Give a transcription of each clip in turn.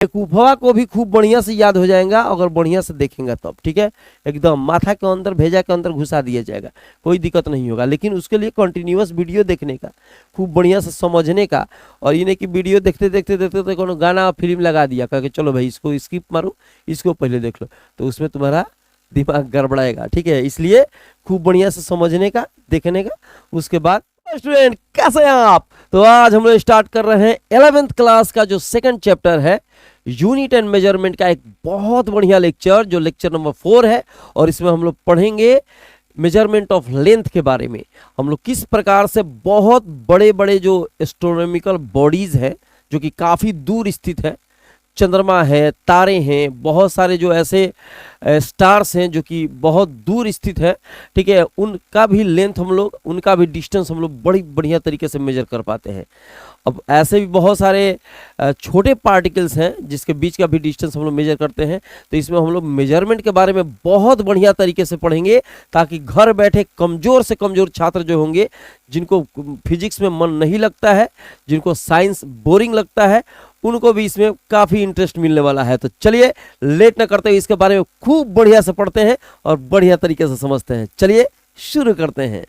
बेवकूफवा को भी खूब बढ़िया से याद हो जाएगा अगर बढ़िया से देखेंगे तब, ठीक है। एकदम माथा के अंदर, भेजा के अंदर घुसा दिया जाएगा, कोई दिक्कत नहीं होगा। लेकिन उसके लिए कंटिन्यूअस वीडियो देखने का, खूब बढ़िया से समझने का। और ये नहीं कि वीडियो देखते देखते देखते देखते कोनो गाना फिल्म लगा दिया, कह के चलो भाई इसको स्किप मारो, इसको पहले देख लो, तो उसमें तुम्हारा दिमाग गड़बड़ाएगा, ठीक है। इसलिए खूब बढ़िया से समझने का, देखने का। उसके बाद स्टूडेंट कैसे हैं आप? तो आज हम लोग स्टार्ट कर रहे हैं 11th क्लास का जो सेकंड चैप्टर है, यूनिट एंड मेजरमेंट का एक बहुत बढ़िया लेक्चर, जो लेक्चर नंबर 4 है। और इसमें हम लोग पढ़ेंगे मेजरमेंट ऑफ लेंथ के बारे में। हम लोग किस प्रकार से बहुत बड़े बड़े जो एस्ट्रोनॉमिकल बॉडीज हैं, जो कि काफ़ी दूर स्थित है, चंद्रमा है, तारे हैं, बहुत सारे जो ऐसे स्टार्स हैं जो कि बहुत दूर स्थित है, ठीक है, उनका भी लेंथ हम लोग, उनका भी डिस्टेंस हम लोग बड़ी बढ़िया तरीके से मेजर कर पाते हैं। अब ऐसे भी बहुत सारे छोटे पार्टिकल्स हैं जिसके बीच का भी डिस्टेंस हम लोग मेजर करते हैं। तो इसमें हम लोग मेजरमेंट के बारे में बहुत बढ़िया तरीके से पढ़ेंगे, ताकि घर बैठे कमज़ोर से कमज़ोर छात्र जो होंगे, जिनको फिजिक्स में मन नहीं लगता है, जिनको साइंस बोरिंग लगता है, उनको भी इसमें काफ़ी इंटरेस्ट मिलने वाला है। तो चलिए लेट न करते हुए इसके बारे में खूब बढ़िया से पढ़ते हैं और बढ़िया तरीके से समझते हैं। चलिए शुरू करते हैं।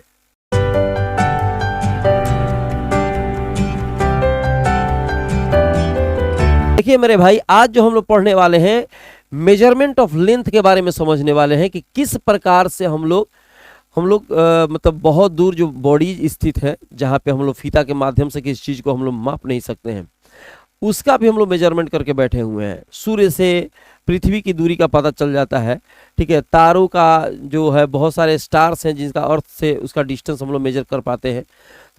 देखिए मेरे भाई, आज जो हम लोग पढ़ने वाले हैं मेजरमेंट ऑफ लेंथ के बारे में समझने वाले हैं कि किस प्रकार से हम लोग मतलब बहुत दूर जो बॉडी स्थित है, जहाँ पे हम लोग फीता के माध्यम से किस चीज़ को हम लोग माप नहीं सकते हैं, उसका भी हम लोग मेजरमेंट करके बैठे हुए हैं। सूर्य से पृथ्वी की दूरी का पता चल जाता है, ठीक है। तारों का जो है, बहुत सारे स्टार्स हैं जिनका अर्थ से उसका डिस्टेंस हम लोग मेजर कर पाते हैं।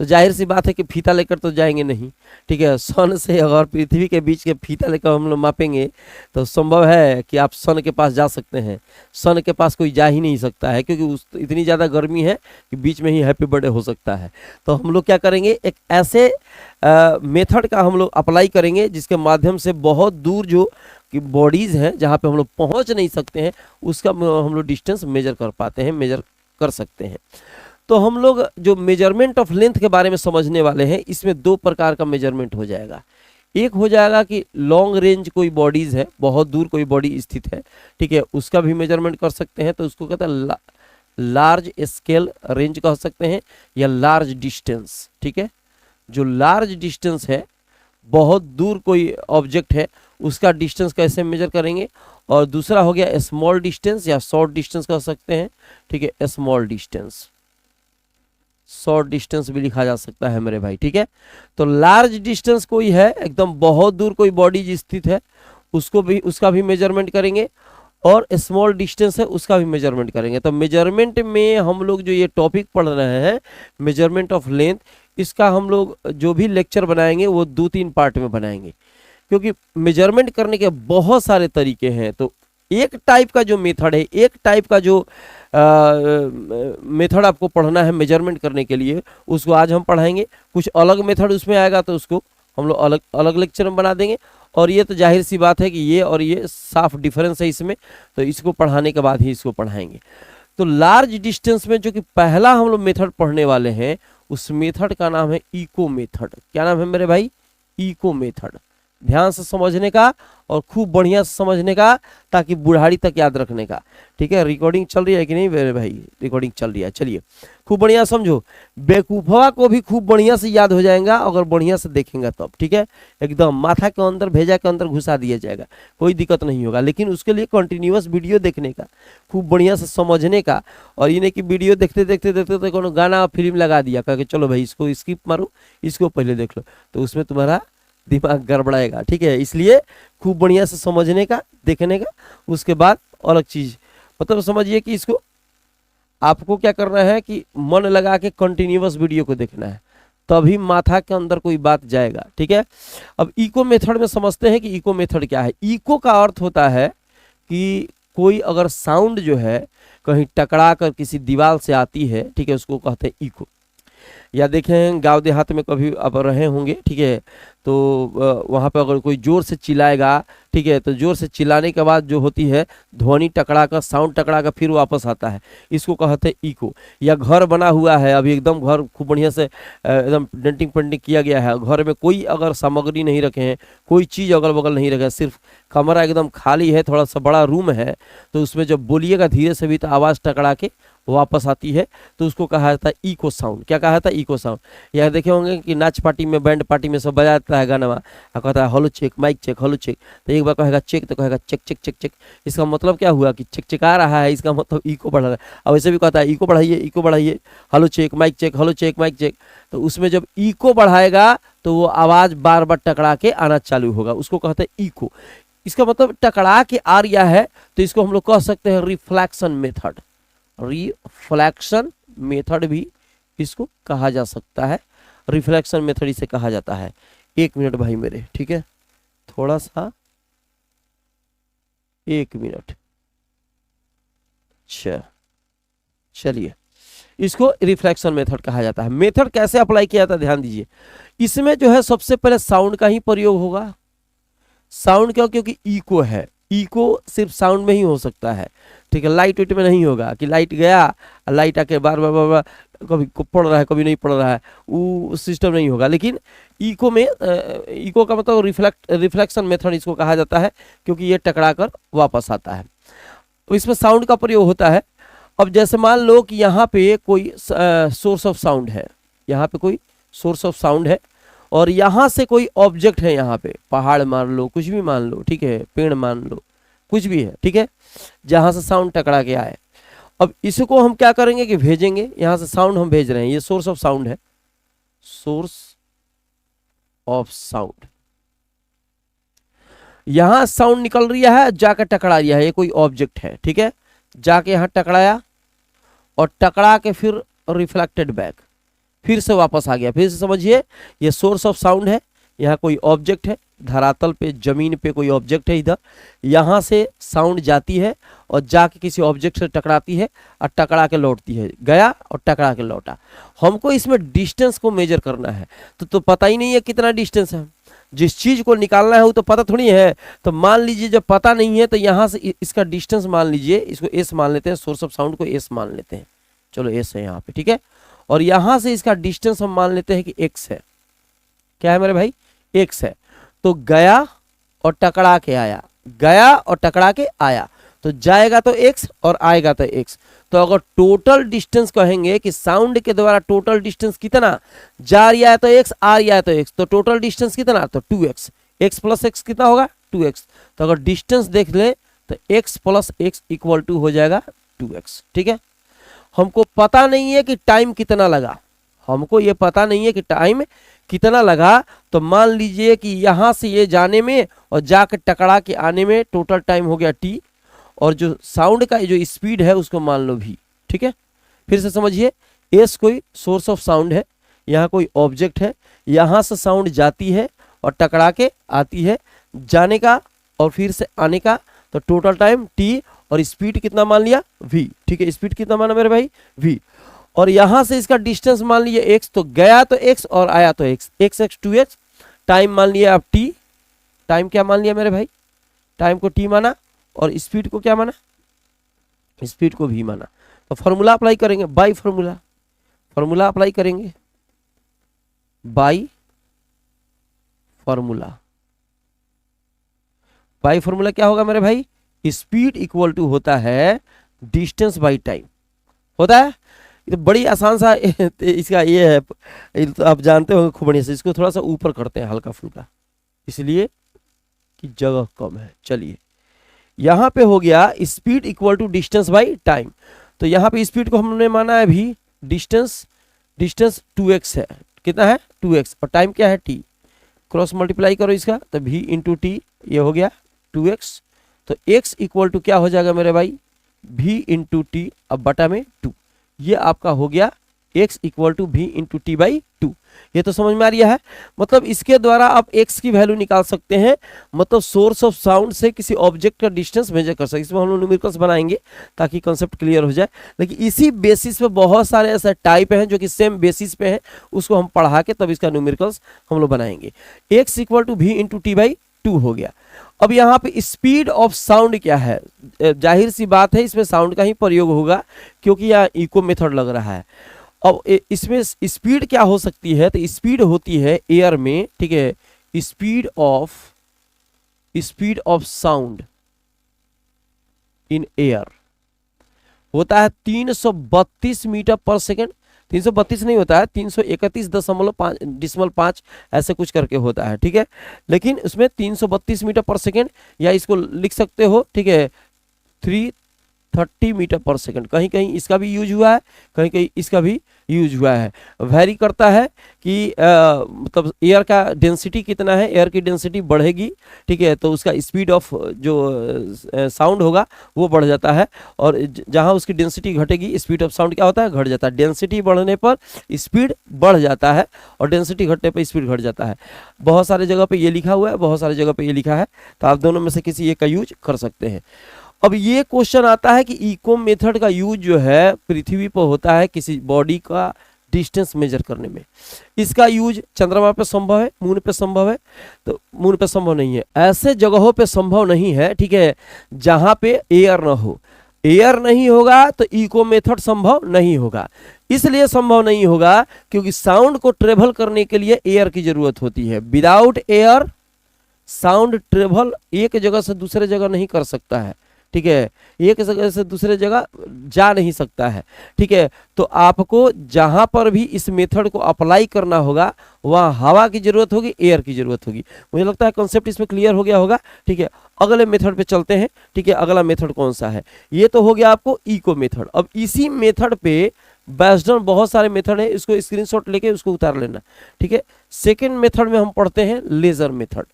तो जाहिर सी बात है कि फीता लेकर तो जाएंगे नहीं, ठीक है। सन से अगर पृथ्वी के बीच के फीता लेकर हम लोग मापेंगे तो संभव है कि आप सन के पास जा सकते हैं। सन के पास कोई जा ही नहीं सकता है, क्योंकि इतनी ज़्यादा गर्मी है कि बीच में ही हैप्पी बर्थडे हो सकता है। तो हम लोग क्या करेंगे, एक ऐसे मेथड का हम लोग अप्लाई करेंगे जिसके माध्यम से बहुत दूर जो कि बॉडीज़ हैं, जहाँ पे हम लोग पहुँच नहीं सकते हैं, उसका हम लोग डिस्टेंस मेजर कर पाते हैं, मेजर कर सकते हैं। तो हम लोग जो मेजरमेंट ऑफ लेंथ के बारे में समझने वाले हैं, इसमें दो प्रकार का मेजरमेंट हो जाएगा। एक हो जाएगा कि लॉन्ग रेंज कोई बॉडीज़ है, बहुत दूर कोई बॉडी स्थित है, ठीक है, उसका भी मेजरमेंट कर सकते हैं। तो उसको कहते हैं लार्ज स्केल रेंज कह सकते हैं, या लार्ज डिस्टेंस, ठीक है। जो लार्ज डिस्टेंस है, बहुत दूर कोई ऑब्जेक्ट है, उसका डिस्टेंस कैसे मेजर करेंगे। और दूसरा हो गया स्मॉल डिस्टेंस, या शॉर्ट डिस्टेंस कह सकते हैं, ठीक है, स्मॉल डिस्टेंस, शॉर्ट डिस्टेंस भी लिखा जा सकता है मेरे भाई, ठीक है। तो लार्ज डिस्टेंस कोई है, एकदम बहुत दूर कोई बॉडी स्थित है, उसका भी मेजरमेंट करेंगे। और स्मॉल डिस्टेंस है, उसका भी मेजरमेंट करेंगे। तो मेजरमेंट में हम लोग जो ये टॉपिक पढ़ रहे हैं, मेजरमेंट ऑफ लेंथ, इसका हम लोग जो भी लेक्चर बनाएंगे वो 2-3 पार्ट में बनाएंगे, क्योंकि मेजरमेंट करने के बहुत सारे तरीके हैं। तो एक टाइप का जो मेथड है, एक टाइप का जो मेथड आपको पढ़ना है मेजरमेंट करने के लिए, उसको आज हम पढ़ाएंगे। कुछ अलग मेथड उसमें आएगा तो उसको हम लोग अलग अलग लेक्चर में बना देंगे। और ये तो जाहिर सी बात है कि ये और ये साफ डिफरेंस है इसमें, तो इसको पढ़ाने के बाद ही इसको पढ़ाएंगे। तो लार्ज डिस्टेंस में जो कि पहला हम लोग मेथड पढ़ने वाले हैं, उस मेथड का नाम है इको मेथड। क्या नाम है मेरे भाई? Echo method. ध्यान से समझने का और खूब बढ़िया से समझने का, ताकि बुढ़ाड़ी तक याद रखने का, ठीक है। रिकॉर्डिंग चल रही है कि नहीं मेरे भाई? रिकॉर्डिंग चल रही है। चलिए खूब बढ़िया समझो। बेवकूफवा को भी खूब बढ़िया से याद हो जाएगा अगर बढ़िया से देखेंगे तब, ठीक है। एकदम माथा के अंदर, भेजा के अंदर घुसा दिया जाएगा, कोई दिक्कत नहीं होगा। लेकिन उसके लिए कंटिन्यूअस वीडियो देखने का, खूब बढ़िया से समझने का। और ये नहीं कि वीडियो देखते देखते देखते तो कोनो गाना फिल्म लगा दिया, कह के चलो भाई इसको स्किप मारो, इसको पहले देख लो, तो उसमें तुम्हारा दिमाग गड़बड़ाएगा, ठीक है। इसलिए खूब बढ़िया से समझने का, देखने का। उसके बाद अलग चीज, मतलब समझिए कि इसको आपको क्या करना है कि मन लगा के कंटिन्यूअस वीडियो को देखना है, तभी माथा के अंदर कोई बात जाएगा, ठीक है। अब इको मेथड में समझते हैं कि इको मेथड क्या है। इको का अर्थ होता है कि कोई अगर साउंड जो है कहीं टकरा कर किसी दीवार से आती है, ठीक है, उसको कहते हैं इको। या देखें गांव देहात में कभी आप रहे होंगे, ठीक है, तो वहाँ पे अगर कोई जोर से चिल्लाएगा, ठीक है, तो जोर से चिल्लाने के बाद जो होती है ध्वनि टकरा कर, साउंड टकरा कर फिर वापस आता है, इसको कहते हैं इको। या घर बना हुआ है, अभी एकदम घर खूब बढ़िया से एकदम डेंटिंग पेंटिंग किया गया है, घर में कोई अगर सामग्री नहीं रखे हैं, कोई चीज़ अगल बगल नहीं रखे, सिर्फ कमरा एकदम खाली है, थोड़ा सा बड़ा रूम है, तो उसमें जब बोलिएगा धीरे से भी तो आवाज़ टकरा के वापस आती है, तो उसको कहा जाता है इको साउंड। क्या कहा जाता है? Echo sound. यह देखे होंगे कि नाच पार्टी में, बैंड पार्टी में सब बजाता है गाना, कहता है hello check, mic check, hello check, तो एक बार कहेगा चेक तो कहेगा चेक चेक चेक चेक। इसका मतलब क्या हुआ कि चेक चेक आ रहा है, इसका मतलब इको बढ़ रहा है। अब वैसे भी कहता है इको बढ़ाइए, इको बढ़ाइए, hello check mic check, hello check mic check, तो उसमें जब इको बढ़ाएगा तो वो आवाज़ बार बार टकरा के आना चालू होगा, उसको कहते हैं इको। इसका मतलब टकरा के आ रहा है, तो इसको हम लोग कह सकते हैं रिफ्लेक्शन मेथड। रिफ्लेक्शन मेथड भी इसको कहा जा सकता है, रिफ्लेक्शन मेथड इसे कहा जाता है। 1 मिनट भाई मेरे, ठीक है, थोड़ा सा 1 मिनट। अच्छा चलिए, इसको रिफ्लेक्शन मेथड कहा जाता है। मेथड कैसे अप्लाई किया जाता है ध्यान दीजिए। इसमें जो है सबसे पहले साउंड का ही प्रयोग होगा। साउंड क्यों? क्योंकि इको है, इको सिर्फ साउंड में ही हो सकता है, ठीक है, लाइट वेट में नहीं होगा कि लाइट गया, लाइट आके बार बार बार बार कभी पड़ रहा है कभी नहीं पड़ रहा है, वो सिस्टम नहीं होगा। लेकिन इको में इको का मतलब रिफ्लेक्शन मेथड इसको कहा जाता है, क्योंकि ये टकरा कर वापस आता है, तो इसमें साउंड का प्रयोग होता है। अब जैसे मान लो कि यहाँ पे कोई सोर्स ऑफ साउंड है, यहाँ पे कोई सोर्स ऑफ साउंड है, और यहाँ से कोई ऑब्जेक्ट है, यहाँ पे पहाड़ मान लो, कुछ भी मान लो, ठीक है, पेड़ मान लो, कुछ भी है, ठीक है, जहाँ से साउंड टकरा के आए। अब इसको हम क्या करेंगे कि भेजेंगे, यहाँ से साउंड हम भेज रहे हैं, ये सोर्स ऑफ साउंड है, सोर्स ऑफ साउंड, यहाँ साउंड निकल रही है, जाकर टकरा रही है, ये कोई ऑब्जेक्ट है, ठीक है, जाके यहाँ टकराया और टकरा के फिर रिफ्लेक्टेड बैक, फिर से वापस आ गया। फिर से समझिए, ये सोर्स ऑफ साउंड है, यहाँ कोई ऑब्जेक्ट है, धरातल पे जमीन पे कोई ऑब्जेक्ट है इधर, यहाँ से साउंड जाती है और जाके किसी ऑब्जेक्ट से टकराती है और टकरा के लौटती है, गया और टकरा के लौटा। हमको इसमें डिस्टेंस को मेजर करना है, तो पता ही नहीं है कितना डिस्टेंस है। जिस चीज़ को निकालना है वो तो पता थोड़ी है, तो मान लीजिए जब पता नहीं है तो यहाँ से इसका डिस्टेंस मान लीजिए, इसको एस मान लेते हैं, सोर्स ऑफ साउंड को एस मान लेते हैं, चलो एस है यहाँ पे, ठीक है, और यहाँ से इसका डिस्टेंस हम मान लेते हैं कि एक्स है। क्या है मेरे भाई? एक्स है। तो गया और टकरा के आया, गया और टकरा के आया, तो जाएगा तो एक्स और आएगा तो एक्स। तो अगर टोटल डिस्टेंस कहेंगे कि साउंड के द्वारा टोटल डिस्टेंस कितना, जा रहा है तो एक्स, आ रहा है तो एक्स, तो टोटल डिस्टेंस कितना, तो 2x, एक्स प्लस एक्स कितना होगा, 2x। तो अगर डिस्टेंस देख ले तो x plus x equal to हो जाएगा 2x, ठीक है। हमको पता नहीं है कि टाइम कितना लगा, हमको ये पता नहीं है कि टाइम कितना लगा, तो मान लीजिए कि यहाँ से ये जाने में और जाकर टकरा के आने में टोटल टाइम हो गया t, और जो साउंड का जो स्पीड है उसको मान लो v, ठीक है। फिर से समझिए, s कोई सोर्स ऑफ साउंड है, यहाँ कोई ऑब्जेक्ट है, यहाँ से साउंड जाती है और टकरा के आती है, जाने का और फिर से आने का, तो टोटल टाइम t और स्पीड कितना मान लिया, v, ठीक है, स्पीड कितना माना मेरे भाई, v। और यहाँ से इसका डिस्टेंस मान लीजिए x, तो गया तो x और आया तो x, x 2x, टाइम मान लिया आप t, टाइम क्या मान लिया मेरे भाई, टाइम को t माना और स्पीड को क्या माना, स्पीड को v माना। तो फॉर्मूला अप्लाई करेंगे, बाई फॉर्मूला, फॉर्मूला अप्लाई करेंगे, बाई फॉर्मूला। बाई फॉर्मूला क्या होगा मेरे भाई, स्पीड इक्वल टू होता है डिस्टेंस बाई टाइम, होता है। ये तो बड़ी आसान सा इसका ये है, तो आप जानते होंगे खूब बढ़िया से। इसको थोड़ा सा ऊपर करते हैं हल्का फुल्का, इसलिए कि जगह कम है। चलिए, यहाँ पे हो गया speed equal to distance by time, तो यहाँ पे स्पीड को हमने माना है भी, डिस्टेंस 2x है, कितना है 2x, और टाइम क्या है t, क्रॉस मल्टीप्लाई करो इसका, तो v इंटू टी, ये हो गया 2x। तो x इक्वल टू क्या हो जाएगा मेरे भाई, v इंटू टी, अब बटा में 2, ये आपका हो गया x equal to v into T by 2। ये तो समझ में आ रहा है। मतलब इसके द्वारा आप x की वैल्यू निकाल सकते हैं, मतलब सोर्स ऑफ साउंड से किसी ऑब्जेक्ट का डिस्टेंस मेजर कर सकते हैं। इसमें हम लोग न्यूमेरिकल्स बनाएंगे ताकि कंसेप्ट क्लियर हो जाए। लेकिन इसी बेसिस पे बहुत सारे ऐसे टाइप हैं जो कि सेम बेसिस पे हैं, उसको हम पढ़ा के तब इसका न्यूमेरिकल्स हम लोग बनाएंगे। x equal to v into T by 2 हो गया। अब यहाँ पे स्पीड ऑफ साउंड क्या है, जाहिर सी बात है इसमें साउंड का ही प्रयोग होगा क्योंकि यह इको मेथड लग रहा है। अब इसमें स्पीड क्या हो सकती है, तो स्पीड होती है एयर में, ठीक है, speed of sound in air होता है 332 मीटर पर सेकेंड। 332 नहीं होता है, 331.5 ऐसे कुछ करके होता है, ठीक है। लेकिन उसमें 332 मीटर पर सेकेंड, या इसको लिख सकते हो, ठीक है, 330 मीटर पर सेकेंड। कहीं कहीं इसका भी यूज हुआ है, कहीं कहीं इसका भी यूज हुआ है। वैरी करता है कि मतलब एयर का डेंसिटी कितना है, एयर की डेंसिटी बढ़ेगी, ठीक है, तो उसका स्पीड ऑफ जो साउंड होगा वो बढ़ जाता है, और जहां उसकी डेंसिटी घटेगी स्पीड ऑफ साउंड क्या होता है, घट जाता है। डेंसिटी बढ़ने पर स्पीड बढ़ जाता है और डेंसिटी घटने पर स्पीड घट जाता है। बहुत सारे जगह पे ये लिखा हुआ है, बहुत सारी जगह पे ये लिखा है, तो आप दोनों में से किसी एक का यूज कर सकते हैं। अब ये क्वेश्चन आता है कि इको मेथड का यूज जो है पृथ्वी पर होता है किसी बॉडी का डिस्टेंस मेजर करने में। इसका यूज चंद्रमा पे संभव है, मून पे संभव है, तो मून पे संभव नहीं है। ऐसे जगहों पे संभव नहीं है, ठीक है, जहां पे एयर ना हो। एयर नहीं होगा तो इको मेथड संभव नहीं होगा। इसलिए संभव नहीं होगा क्योंकि साउंड को ट्रेवल करने के लिए एयर की जरूरत होती है। विदाउट एयर साउंड ट्रेवल एक जगह से दूसरे जगह नहीं कर सकता है, ठीक है, एक जगह से दूसरे जगह जा नहीं सकता है, ठीक है। तो आपको जहां पर भी इस मेथड को अप्लाई करना होगा वहां हवा की जरूरत होगी, एयर की जरूरत होगी। मुझे लगता है कॉन्सेप्ट इसमें क्लियर हो गया होगा, ठीक है। अगले मेथड पे चलते हैं, ठीक है। अगला मेथड कौन सा है, ये तो हो गया आपको इको मेथड। अब इसी मेथड पे बेस्ड ऑन बहुत सारे मेथड है, इसको स्क्रीनशॉट लेके उसको उतार लेना, ठीक है। सेकेंड मेथड में हम पढ़ते हैं लेजर मेथड,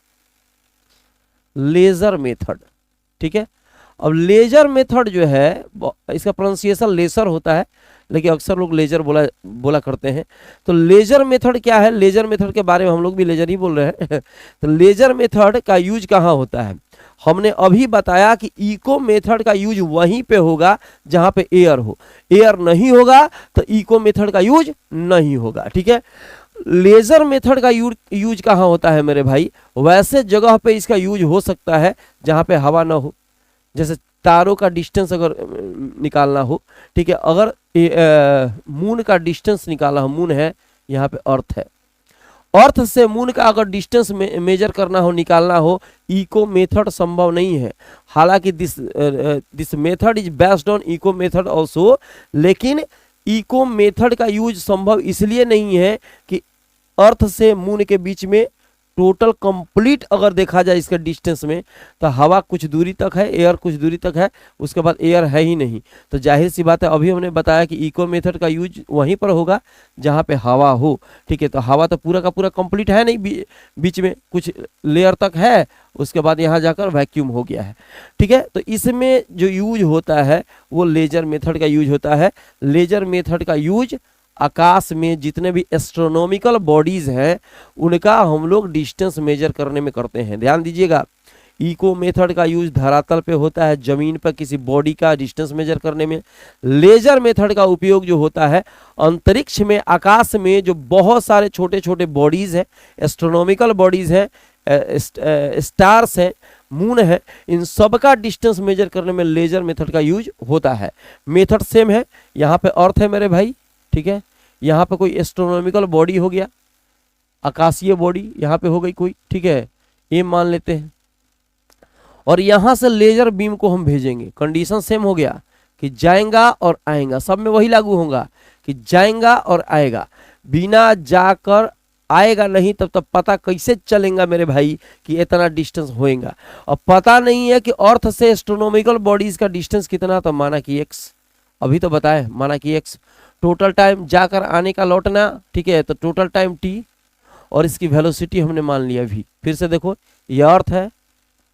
लेजर मेथड, ठीक है। अब लेजर मेथड जो है इसका प्रोनाउंसिएशन लेसर होता है, लेकिन अक्सर लोग लेजर बोला करते हैं। तो लेजर मेथड क्या है, लेजर मेथड के बारे में हम लोग भी लेजर ही बोल रहे हैं। तो लेजर मेथड का यूज कहाँ होता है, हमने अभी बताया कि इको मेथड का यूज वहीं पे होगा जहां पे एयर हो। एयर नहीं होगा तो इको मेथड का यूज नहीं होगा, ठीक है। लेजर मेथड का यूज कहाँ होता है मेरे भाई, वैसे जगह पे इसका यूज हो सकता है जहां पे हवा ना हो, जैसे तारों का डिस्टेंस अगर निकालना हो, ठीक है। अगर मून का डिस्टेंस निकालना हो, मून है यहाँ पे अर्थ है, अर्थ से मून का अगर डिस्टेंस मेजर करना हो, निकालना हो, इको मेथड संभव नहीं है। हालांकि this method is based on echo method also, लेकिन इको मेथड का यूज संभव इसलिए नहीं है कि अर्थ से मून के बीच में टोटल कंप्लीट अगर देखा जाए इसके डिस्टेंस में तो हवा कुछ दूरी तक है, एयर कुछ दूरी तक है, उसके बाद एयर है ही नहीं। तो जाहिर सी बात है, अभी हमने बताया कि इको मेथड का यूज वहीं पर होगा जहां पे हवा हो, ठीक है। तो हवा तो पूरा का पूरा कंप्लीट है नहीं, बीच में कुछ लेयर तक है, उसके बाद यहाँ जाकर वैक्यूम हो गया है, ठीक है। तो इसमें जो यूज होता है वो लेजर मेथड का यूज होता है। लेजर मेथड का यूज आकाश में जितने भी एस्ट्रोनॉमिकल बॉडीज हैं उनका हम लोग डिस्टेंस मेजर करने में करते हैं। ध्यान दीजिएगा, इको मेथड का यूज धरातल पे होता है, जमीन पर किसी बॉडी का डिस्टेंस मेजर करने में। लेजर मेथड का उपयोग जो होता है अंतरिक्ष में, आकाश में जो बहुत सारे छोटे छोटे बॉडीज हैं, एस्ट्रोनॉमिकल बॉडीज हैं, स्टार्स हैं, मून है, इन सब का डिस्टेंस मेजर करने में लेजर मेथड का यूज होता है। मेथड सेम है, यहाँ पे अर्थ है मेरे भाई, ठीक है। यहाँ पे कोई एस्ट्रोनॉमिकल बॉडी हो गया, आकाशीय बॉडी यहाँ पे हो गई कोई, ठीक है, ये मान लेते हैं। और यहां से लेजर बीम को हम भेजेंगे, कंडीशन सेम हो गया कि जाएगा और आएगा, सब में वही लागू होगा कि जाएगा और आएगा। बिना जाकर आएगा नहीं तब तक पता कैसे चलेगा मेरे भाई कि इतना डिस्टेंस होएगा। और पता नहीं है कि अर्थ से एस्ट्रोनॉमिकल बॉडीज का डिस्टेंस कितना, तो माना कि x, अभी तो बताए माना कि x। टोटल टाइम जाकर आने का लौटना, ठीक है, तो टोटल टाइम t, और इसकी वेलोसिटी हमने मान लिया v। फिर से देखो, ये अर्थ है,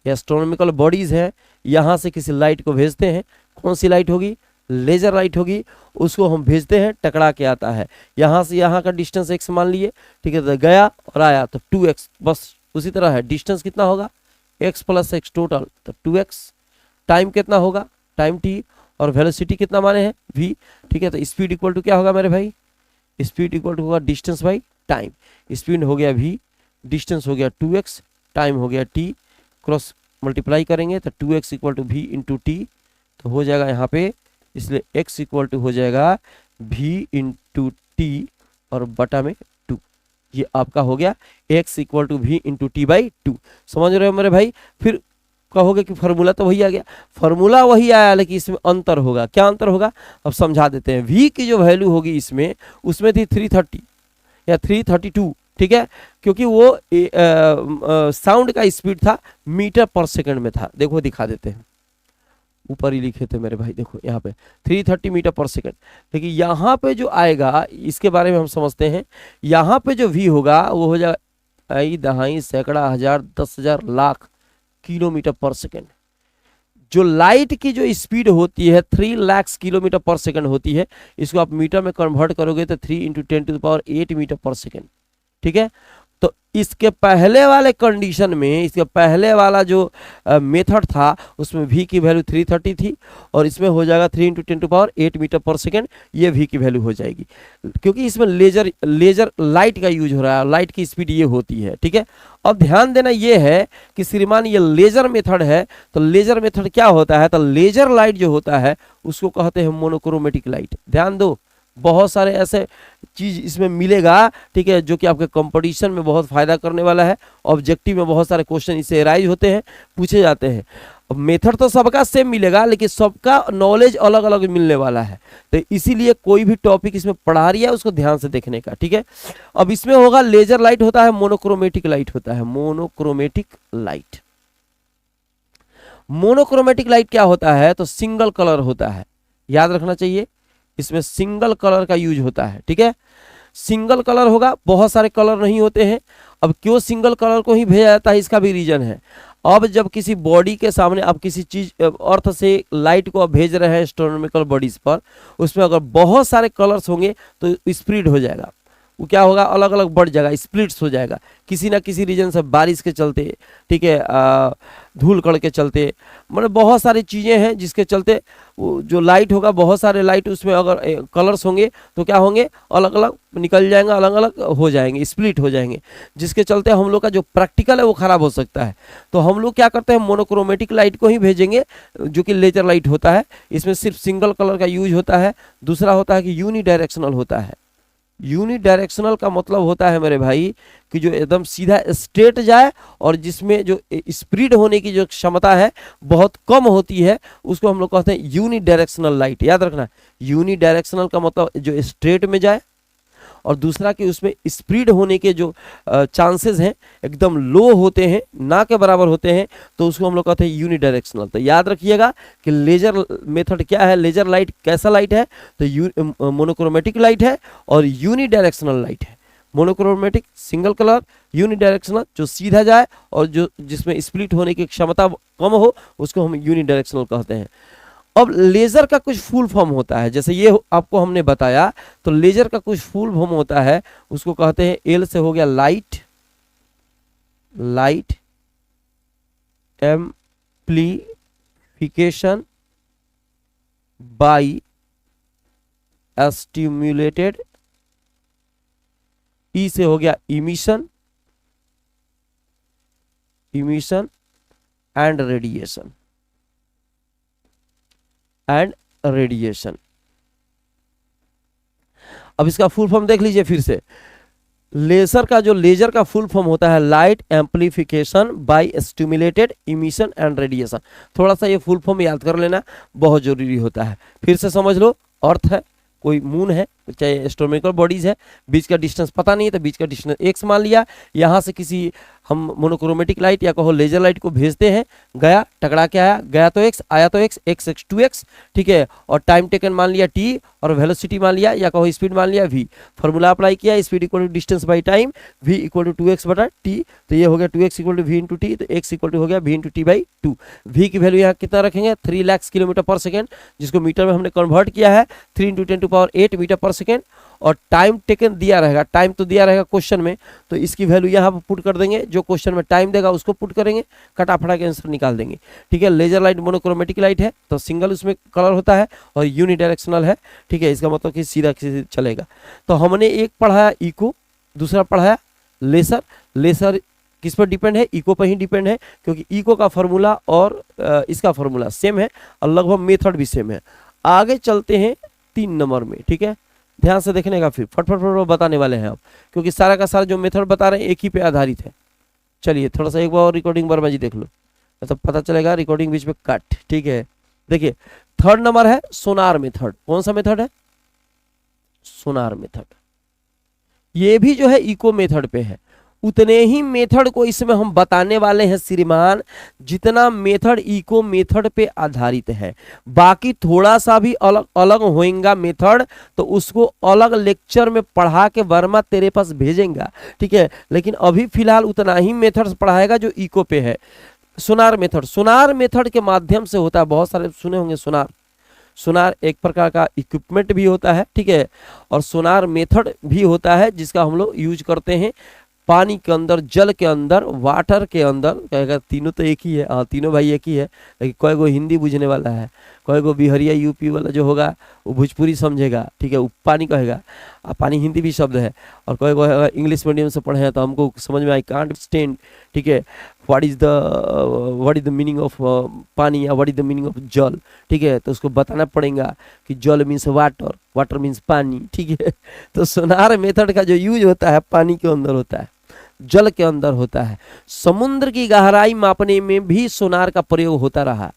एस्ट्रोनॉमिकल बॉडीज है, यहाँ से किसी लाइट को भेजते हैं, कौन सी लाइट होगी, लेजर लाइट होगी उसको हम भेजते हैं, टकरा के आता है, यहाँ से यहाँ का डिस्टेंस x मान लिए, ठीक है, तो गया और आया तो 2x, बस उसी तरह है, डिस्टेंस कितना होगा x प्लस x टोटल तो 2x, टाइम कितना होगा टाइम t, और वेलोसिटी कितना माने हैं v, ठीक है, तो स्पीड इक्वल टू क्या होगा मेरे भाई, स्पीड इक्वल टू होगा डिस्टेंस बाई टाइम, स्पीड हो गया v, डिस्टेंस हो गया 2x, टाइम हो गया t, क्रॉस मल्टीप्लाई करेंगे तो 2x equal to v into T, तो हो जाएगा यहाँ पे, इसलिए x इक्वल टू हो जाएगा v इंटू टी और बटा में 2, ये आपका हो गया x equal to v into T by 2। समझ रहे हो मेरे भाई। फिर कहोगे कि फार्मूला तो वही आ गया, फार्मूला वही आया लेकिन इसमें अंतर होगा, क्या अंतर होगा अब समझा देते हैं। v की जो वैल्यू होगी इसमें, उसमें थी 330 या 332, ठीक है, क्योंकि वो साउंड का स्पीड था मीटर पर सेकंड में था, देखो दिखा देते हैं, ऊपर ही लिखे थे मेरे भाई, देखो यहाँ पे 330 मीटर पर सेकंड। लेकिन यहाँ पे जो आएगा इसके बारे में हम समझते हैं, यहाँ पे जो v होगा वो हो जाएगा आई दहाई सैकड़ा हजार 10,000 लाख किलोमीटर पर सेकंड। जो लाइट की जो स्पीड होती है 3 लाख किलोमीटर पर सेकंड होती है, इसको आप मीटर में कन्वर्ट करोगे तो 3 × 10⁸ मीटर पर सेकंड, ठीक है। तो इसके पहले वाले कंडीशन में, इसके पहले वाला जो मेथड था उसमें v की वैल्यू 330 थी और इसमें हो जाएगा 3 × 10⁸ मीटर पर सेकंड, ये v की वैल्यू हो जाएगी, क्योंकि इसमें लेजर लाइट का यूज हो रहा है, लाइट की स्पीड ये होती है, ठीक है। अब ध्यान देना ये है कि श्रीमान ये लेजर मेथड है, तो लेजर मेथड क्या होता है, तो लेजर लाइट जो होता है उसको कहते हैं मोनोक्रोमेटिक लाइट। ध्यान दो, बहुत सारे ऐसे चीज इसमें मिलेगा, ठीक है, जो कि आपके कंपटीशन में बहुत फायदा करने वाला है। ऑब्जेक्टिव में बहुत सारे क्वेश्चन इससे राइज होते हैं, पूछे जाते हैं। अब मेथड तो सबका सेम मिलेगा लेकिन सबका नॉलेज अलग अलग मिलने वाला है, तो इसीलिए कोई भी टॉपिक इसमें पढ़ा रही है उसको ध्यान से देखने का, ठीक है। अब इसमें होगा लेजर लाइट होता है, मोनोक्रोमेटिक लाइट होता है, मोनोक्रोमेटिक लाइट। मोनोक्रोमेटिक लाइट क्या होता है, तो सिंगल कलर होता है, याद रखना चाहिए, इसमें सिंगल कलर का यूज होता है, ठीक है। सिंगल कलर होगा, बहुत सारे कलर नहीं होते हैं। अब क्यों सिंगल कलर को ही भेजा जाता है, इसका भी रीजन है। अब जब किसी बॉडी के सामने आप किसी चीज अर्थ से लाइट को आप भेज रहे हैं एस्ट्रोनॉमिकल बॉडीज पर, उसमें अगर बहुत सारे कलर्स होंगे तो स्प्लिट हो जाएगा, वो क्या होगा, अलग अलग बढ़ जाएगा, स्प्लिट्स हो जाएगा, किसी ना किसी रीजन से, बारिश के चलते, ठीक है, धूल कण के चलते, मतलब बहुत सारी चीज़ें हैं जिसके चलते वो जो लाइट होगा, बहुत सारे लाइट उसमें अगर कलर्स होंगे तो क्या होंगे, अलग अलग निकल जाएंगे, अलग अलग हो जाएंगे, स्प्लिट हो जाएंगे, जिसके चलते हम लोग का जो प्रैक्टिकल है वो खराब हो सकता है। तो हम लोग क्या करते हैं, मोनोक्रोमेटिक लाइट को ही भेजेंगे, जो कि लेजर लाइट होता है। इसमें सिर्फ सिंगल कलर का यूज होता है। दूसरा होता है कि यूनी डायरेक्शनल होता है। यूनी डायरेक्शनल का मतलब होता है मेरे भाई कि जो एकदम सीधा स्ट्रेट जाए और जिसमें जो स्प्रेड होने की जो क्षमता है बहुत कम होती है, उसको हम लोग कहते हैं यूनी डायरेक्शनल लाइट। याद रखना, यूनी डायरेक्शनल का मतलब जो स्ट्रेट में जाए, और दूसरा कि उसमें स्प्रेड होने के जो चांसेस हैं एकदम लो होते हैं, ना के बराबर होते हैं, तो उसको हम लोग कहते हैं यूनी डायरेक्शनल। तो याद रखिएगा कि लेजर मेथड क्या है, लेजर लाइट कैसा लाइट है, तो मोनोक्रोमेटिक लाइट है और यूनी डायरेक्शनल लाइट है। Monochromatic single colour, unidirectional जो सीधा जाए और जो जिसमें स्प्लिट होने की क्षमता कम हो, उसको हम यूनी डायरेक्शनल कहते हैं। अब लेजर का कुछ फुल फॉर्म होता है, जैसे ये आपको हमने बताया, तो लेजर का कुछ फुल फॉर्म होता है, उसको कहते हैं, एल से हो गया light, light amplification by stimulated, E से हो गया emission, emission and radiation, and radiation. अब इसका फुल फॉर्म देख लीजिए फिर से। लेजर का जो लेजर का फुल फॉर्म होता है light amplification by stimulated emission and radiation. थोड़ा सा ये फुल फॉर्म याद कर लेना, बहुत जरूरी होता है। फिर से समझ लो, अर्थ है, कोई मून है, चाहे एस्ट्रोनॉमिकल बॉडीज है, बीच का डिस्टेंस पता नहीं है तो बीच का डिस्टेंस एक्स मान लिया। यहाँ से किसी हम मोनोक्रोमेटिक लाइट या कहो लेजर लाइट को भेजते हैं, गया टकरा के आया, गया तो एक्स, आया तो एक्स, एक्स एक्स 2x, ठीक है। और टाइम टेकन मान लिया t, और वेलोसिटी मान लिया या कहो स्पीड मान लिया v। फॉर्मूला अप्लाई किया, speed equal to distance by time, v equal to 2x बटा t, तो ये हो गया 2x equal to v into T, तो x इक्वल टू हो गया v into T by 2। v की वैल्यू यहाँ कितना रखेंगे 3 लाख किलोमीटर पर सेकेंड, जिसको मीटर में हमने कन्वर्ट किया है 3 इंटू 10⁸ मीटर पर सेकेंड। और टाइम टेकन दिया रहेगा, टाइम तो दिया रहेगा क्वेश्चन में, तो इसकी वैल्यू यहाँ पर पुट कर देंगे, जो क्वेश्चन में टाइम देगा उसको पुट करेंगे, कटाफड़ा के आंसर निकाल देंगे, ठीक है। लेजर लाइट मोनोक्रोमेटिक लाइट है तो सिंगल उसमें कलर होता है और यूनिडायरेक्शनल है, ठीक है। इसका मतलब कि सीधा चलेगा। तो हमने एक पढ़ाया इको, दूसरा पढ़ाया लेसर। लेसर किस पर डिपेंड है, इको पर ही डिपेंड है, क्योंकि इको का फॉर्मूला और इसका फॉर्मूला सेम है और लगभग मेथड भी सेम है। आगे चलते हैं 3 नंबर में, ठीक है। ध्यान से देखने का, फिर फटफट बताने वाले हैं आप, क्योंकि सारा का सारा जो मेथड बता रहे हैं एक ही पे आधारित है। चलिए थोड़ा सा एक बार और रिकॉर्डिंग वर्मा जी देख लो, तो पता चलेगा, रिकॉर्डिंग बीच में कट, ठीक है। देखिए 3rd नंबर है सोनार मेथड। कौन सा मेथड है, सोनार मेथड। ये भी जो है इको मेथड पे है, उतने ही मेथड को इसमें हम बताने वाले हैं श्रीमान, जितना मेथड इको मेथड पे आधारित है। बाकी थोड़ा सा भी अलग अलग होएगा मेथड, तो उसको अलग लेक्चर में पढ़ा के वर्मा तेरे पास भेजेंगा, ठीक है। लेकिन अभी फिलहाल उतना ही मेथड पढ़ाएगा जो इको पे है। सोनार मेथड, सोनार मेथड के माध्यम से होता है, बहुत सारे सुने होंगे सोनार। सोनार एक प्रकार का इक्विपमेंट भी होता है, ठीक है, और सोनार मेथड भी होता है जिसका हम लोग यूज करते हैं पानी के अंदर, जल के अंदर, वाटर के अंदर। कहेगा तीनों तो एक ही है, हाँ तीनों भाई एक ही है, लेकिन कोई को हिंदी बुझने वाला है, कोई को बिहारिया यूपी वाला जो होगा वो भोजपुरी समझेगा, ठीक है, वो पानी कहेगा। पानी हिंदी भी शब्द है, और कोई को इंग्लिश मीडियम से पढ़े हैं तो हमको समझ में आई कांट स्टैंड, ठीक है, what is the meaning of पानी या what is the meaning of जल, ठीक है। तो उसको बताना पड़ेगा कि जल मीन्स वाटर, वाटर मीन्स पानी, ठीक है। तो सोनार मेथड का जो यूज होता है पानी के अंदर होता है, जल के अंदर होता है। समुद्र की गहराई मापने में भी सोनार का प्रयोग होता रहा,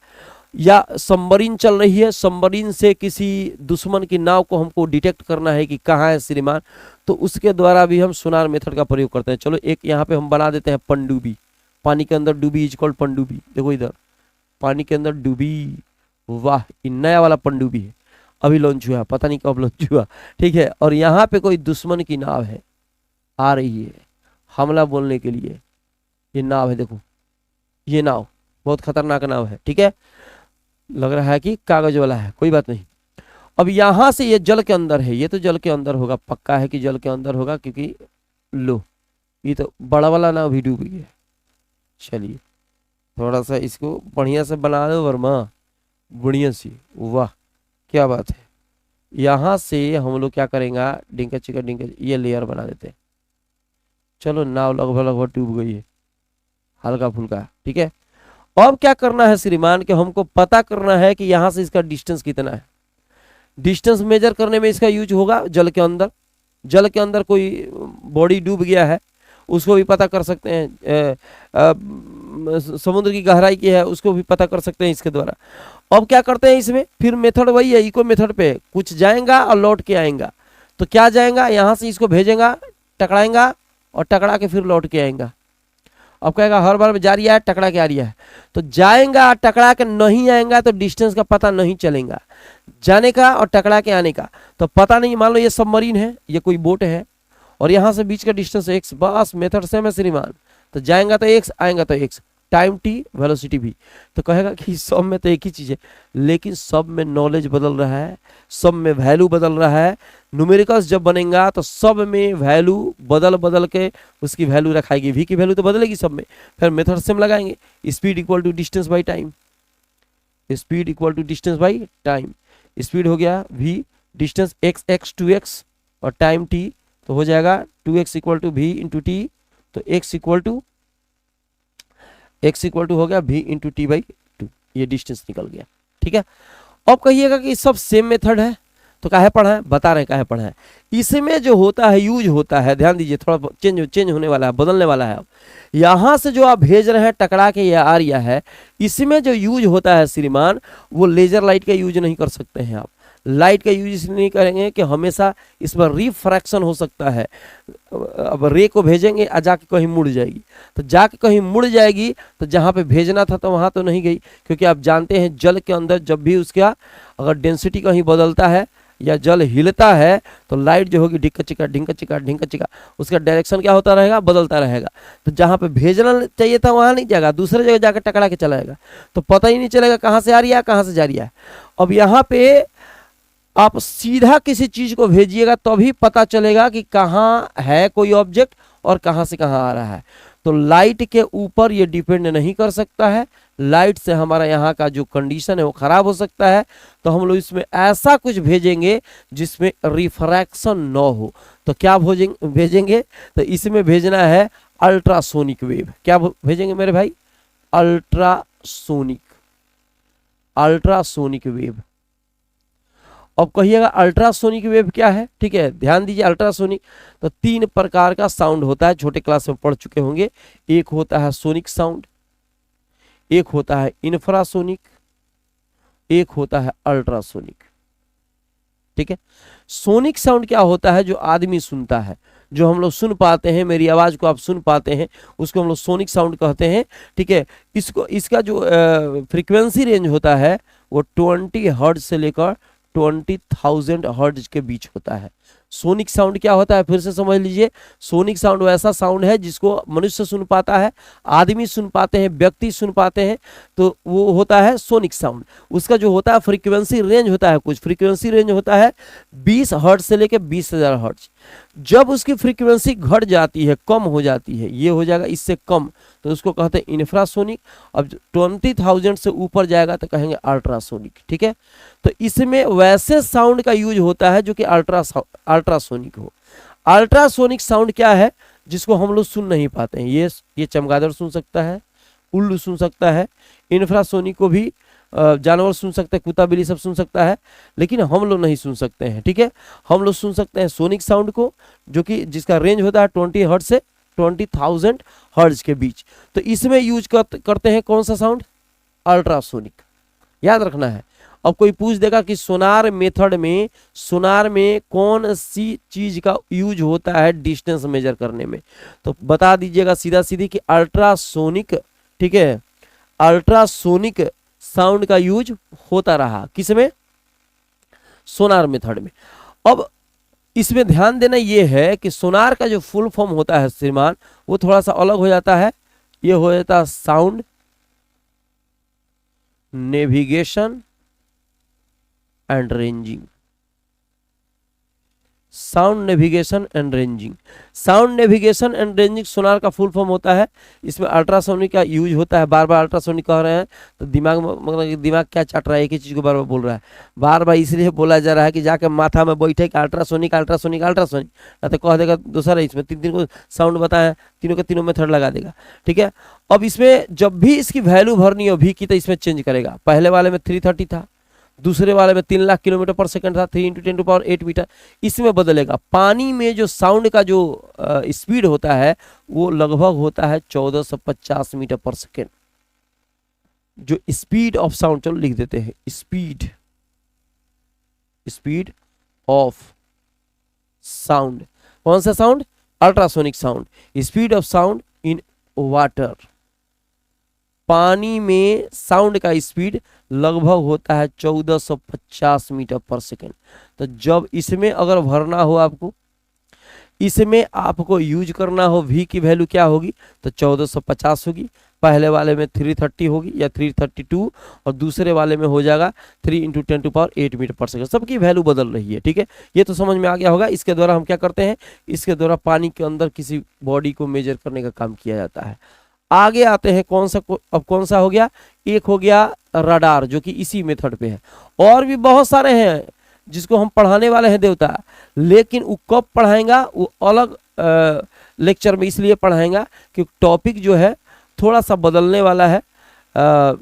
या सबमरीन चल रही है, सबमरीन से किसी दुश्मन की नाव को हमको डिटेक्ट करना है कि कहाँ है श्रीमान, तो उसके द्वारा भी हम सोनार मेथड का प्रयोग करते हैं। चलो एक यहाँ पे हम बना देते हैं पनडुब्बी, पानी के अंदर डूबी इज कॉल्ड पनडुब्बी। देखो इधर पानी के अंदर डूबी, वाह ये नया वाला पनडुब्बी है, अभी लॉन्च हुआ, पता नहीं कब लॉन्च हुआ, ठीक है। और यहाँ पे कोई दुश्मन की नाव है, आ रही है हमला बोलने के लिए, ये नाव है, देखो ये नाव बहुत खतरनाक नाव है, ठीक है। लग रहा है कि कागज वाला है, कोई बात नहीं। अब यहां से ये जल के अंदर है, ये तो जल के अंदर होगा, पक्का है कि जल के अंदर होगा, क्योंकि लो ये तो बड़ा वाला नाव भी डूब गया। चलिए थोड़ा सा इसको बढ़िया से बना दो वर्मा, बढ़िया सी, वाह क्या बात है। यहां से हम लोग क्या करेंगे, डिंका चिका डिंका, ये लेयर बना देते हैं। चलो नाव लगभग डूब गई है, हल्का फुल्का, ठीक है। अब क्या करना है श्रीमान, कि हमको पता करना है कि यहां से इसका डिस्टेंस कितना है। डिस्टेंस मेजर करने में इसका यूज होगा जल के अंदर। जल के अंदर कोई बॉडी डूब गया है उसको भी पता कर सकते हैं, समुद्र की गहराई की है उसको भी पता कर सकते हैं इसके द्वारा। अब क्या करते हैं इसमें, फिर मेथड वही है इको मेथड पे, कुछ जाएगा और लौट के आएगा। तो क्या जाएगा, यहाँ से इसको भेजेगा, टकराएगा और टकरा के फिर लौट के आएगा। अब कहेगा हर बार में जा रहा है, टकरा के आ रहा है, तो जाएगा टकरा के नहीं आएगा तो डिस्टेंस का पता नहीं चलेगा, जाने का और टकरा के आने का तो पता नहीं। मान लो ये सबमरीन है, ये कोई बोट है, और यहाँ से बीच का डिस्टेंस x, बस मेथड सेम है श्रीमान। तो जाएगा तो x, आएगा तो x, टाइम t, वेलोसिटी भी। तो कहेगा कि सब में तो एक ही चीज है, लेकिन सब में नॉलेज बदल रहा है, सब में वैल्यू बदल रहा है। न्यूमेरिकल्स जब बनेगा तो सब में वैल्यू बदल बदल के उसकी वैल्यू रखाएगी, v की वैल्यू तो बदलेगी सब में। फिर मेथड सेम लगाएंगे, speed equal to distance by time, speed equal to distance by time. Speed हो गया v, डिस्टेंस x 2x और टाइम t, तो हो जाएगा 2x equal to v into T, तो x इक्वल टू हो गया v इंटू टी बाई 2, ये डिस्टेंस निकल गया, ठीक है। अब कहिएगा कि सब सेम मेथड है, तो काहे पढ़ा है, बता रहे हैं काहे पढ़ा है। इसमें जो होता है यूज होता है, ध्यान दीजिए, थोड़ा चेंज होने वाला है, बदलने वाला है। अब यहाँ से जो आप भेज रहे हैं टकरा के या आ रहा है, इसमें जो यूज होता है श्रीमान, वो लेजर लाइट का यूज नहीं कर सकते हैं आप। लाइट का यूज इसलिए नहीं करेंगे कि हमेशा इस पर रिफ्रैक्शन हो सकता है। अब रे को भेजेंगे और जाके कहीं मुड़ जाएगी, तो जाके कहीं मुड़ जाएगी तो जहाँ पे भेजना था तो वहाँ तो नहीं गई, क्योंकि आप जानते हैं जल के अंदर जब भी उसका अगर डेंसिटी कहीं बदलता है या जल हिलता है तो लाइट जो होगी ढिक्का चिका ढिंका चिका ढिंका चिका, उसका डायरेक्शन क्या होता रहेगा, बदलता रहेगा। तो जहाँ पे भेजना चाहिए था वहाँ नहीं जाएगा, दूसरे जगह जाकर टकरा के चला जाएगा, तो पता ही नहीं चलेगा कहाँ से आ रही है कहाँ से जा रही है। अब यहाँ पे आप सीधा किसी चीज को भेजिएगा तभी पता चलेगा कि कहाँ है कोई ऑब्जेक्ट और कहाँ से कहाँ आ रहा है। तो लाइट के ऊपर ये डिपेंड नहीं कर सकता है, लाइट से हमारा यहाँ का जो कंडीशन है वो खराब हो सकता है। तो हम लोग इसमें ऐसा कुछ भेजेंगे जिसमें रिफ्रैक्शन न हो। तो क्या भेजेंगे, तो इसमें भेजना है अल्ट्रासोनिक वेव। क्या भेजेंगे मेरे भाई, अल्ट्रासोनिक, अल्ट्रासोनिक वेव। अब कहिएगा अल्ट्रासोनिक वेव क्या है, ठीक है, ध्यान दीजिए। अल्ट्रासोनिक तो 3 प्रकार का साउंड होता है, छोटे क्लास में पढ़ चुके होंगे। एक होता है सोनिक साउंड, एक होता है इंफ्रासोनिक, एक होता है अल्ट्रासोनिक, ठीक है। सोनिक साउंड क्या होता है, जो आदमी सुनता है, जो हम लोग सुन पाते हैं, मेरी आवाज को आप सुन पाते हैं, उसको हम लोग सोनिक साउंड कहते हैं, ठीक है। इसका जो फ्रीक्वेंसी रेंज होता है वो 20 हर्ट्ज से लेकर 20,000 हर्ट्ज के बीच होता है। सोनिक साउंड क्या होता है, फिर से समझ लीजिए। सोनिक साउंड वैसा साउंड है जिसको मनुष्य सुन पाता है, आदमी सुन पाते हैं, व्यक्ति सुन पाते हैं, तो वो होता है सोनिक साउंड। उसका जो होता है फ्रीक्वेंसी रेंज होता है, कुछ फ्रीक्वेंसी रेंज होता है 20 हर्ट्ज से लेकर 20,000 हर्ट्ज। जब उसकी फ्रीक्वेंसी घट जाती है, कम हो जाती है, ये हो जाएगा इससे कम, तो उसको कहते हैं इंफ्रासोनिक। अब 20,000 से ऊपर जाएगा तो कहेंगे अल्ट्रासोनिक, ठीक है। तो इसमें वैसे साउंड का यूज होता है जो कि अल्ट्रासोनिक हो। अल्ट्रासोनिक साउंड क्या है, जिसको हम लोग सुन नहीं पाते हैं। ये चमगादड़ सुन सकता है, उल्लू सुन सकता है, इंफ्रासोनिक को भी जानवर सुन सकते हैं, कुत्ता बिल्ली सब सुन सकता है, लेकिन हम लोग नहीं सुन सकते हैं, ठीक है। हम लोग सुन सकते हैं सोनिक साउंड को, जो कि जिसका रेंज होता है 20 हर्ट्ज से 20,000 हर्ट्ज के बीच। तो इसमें यूज करते हैं कौन सा साउंड, अल्ट्रासोनिक, याद रखना है। अब कोई पूछ देगा कि सोनार मेथड में, सोनार में कौन सी चीज का यूज होता है डिस्टेंस मेजर करने में, तो बता दीजिएगा सीधा सीधी कि अल्ट्रासोनिक, ठीक है, अल्ट्रासोनिक साउंड का यूज होता रहा। किसमें, सोनार मेथड में। अब इसमें ध्यान देना यह है कि सोनार का जो फुल फॉर्म होता है श्रीमान, वो थोड़ा सा अलग हो जाता है। ये हो जाता है sound navigation and ranging, sound navigation and ranging. Sound navigation and ranging sonar का फुल फॉर्म होता है। इसमें अल्ट्रासोनिक का यूज होता है। बार बार अल्ट्रासोनिक कह रहे हैं तो दिमाग में, मतलब दिमाग क्या चाट रहा है, एक ही चीज को बार बार बोल रहा है। बार बार इसलिए बोला जा रहा है कि जाके माथा में बैठे कि अल्ट्रासोनिक अल्ट्रासोनिक अल्ट्रासोनिक, ना तो कह देगा दूसरा। इसमें 3 को साउंड बताया, तीनों के तीनों मेथड लगा देगा, ठीक है। अब इसमें जब भी इसकी वैल्यू भरनी हो भी की, तो इसमें चेंज करेगा। पहले वाले में 330 था, दूसरे वाले में 3 लाख किलोमीटर पर सेकंड था, 3 × 10⁸ मीटर। इसमें बदलेगा। पानी में जो साउंड का जो स्पीड होता है वो लगभग होता है 1450 मीटर पर सेकंड। जो स्पीड ऑफ साउंड, चलो लिख देते हैं, स्पीड ऑफ साउंड। कौन सा sound, ultrasonic sound. Speed of sound in water, पानी में साउंड का स्पीड लगभग होता है 1450 मीटर पर सेकंड। तो जब इसमें अगर भरना हो आपको, इसमें आपको यूज करना हो, v की वैल्यू क्या होगी, तो 1450 होगी। पहले वाले में 330 होगी या 332, और दूसरे वाले में हो जाएगा 3 × 10⁸ मीटर पर सेकंड। सबकी वैल्यू बदल रही है, ठीक है। ये तो समझ में आ गया होगा। इसके द्वारा हम क्या करते हैं, इसके द्वारा पानी के अंदर किसी बॉडी को मेजर करने का काम किया जाता है। आगे आते हैं कौन सा, अब कौन सा हो गया, एक हो गया रडार, जो कि इसी मेथड पे है। और भी बहुत सारे हैं जिसको हम पढ़ाने वाले हैं देवता, लेकिन वो कब पढ़ाएंगा, वो अलग लेक्चर में इसलिए पढ़ाएंगा कि टॉपिक जो है थोड़ा सा बदलने वाला है।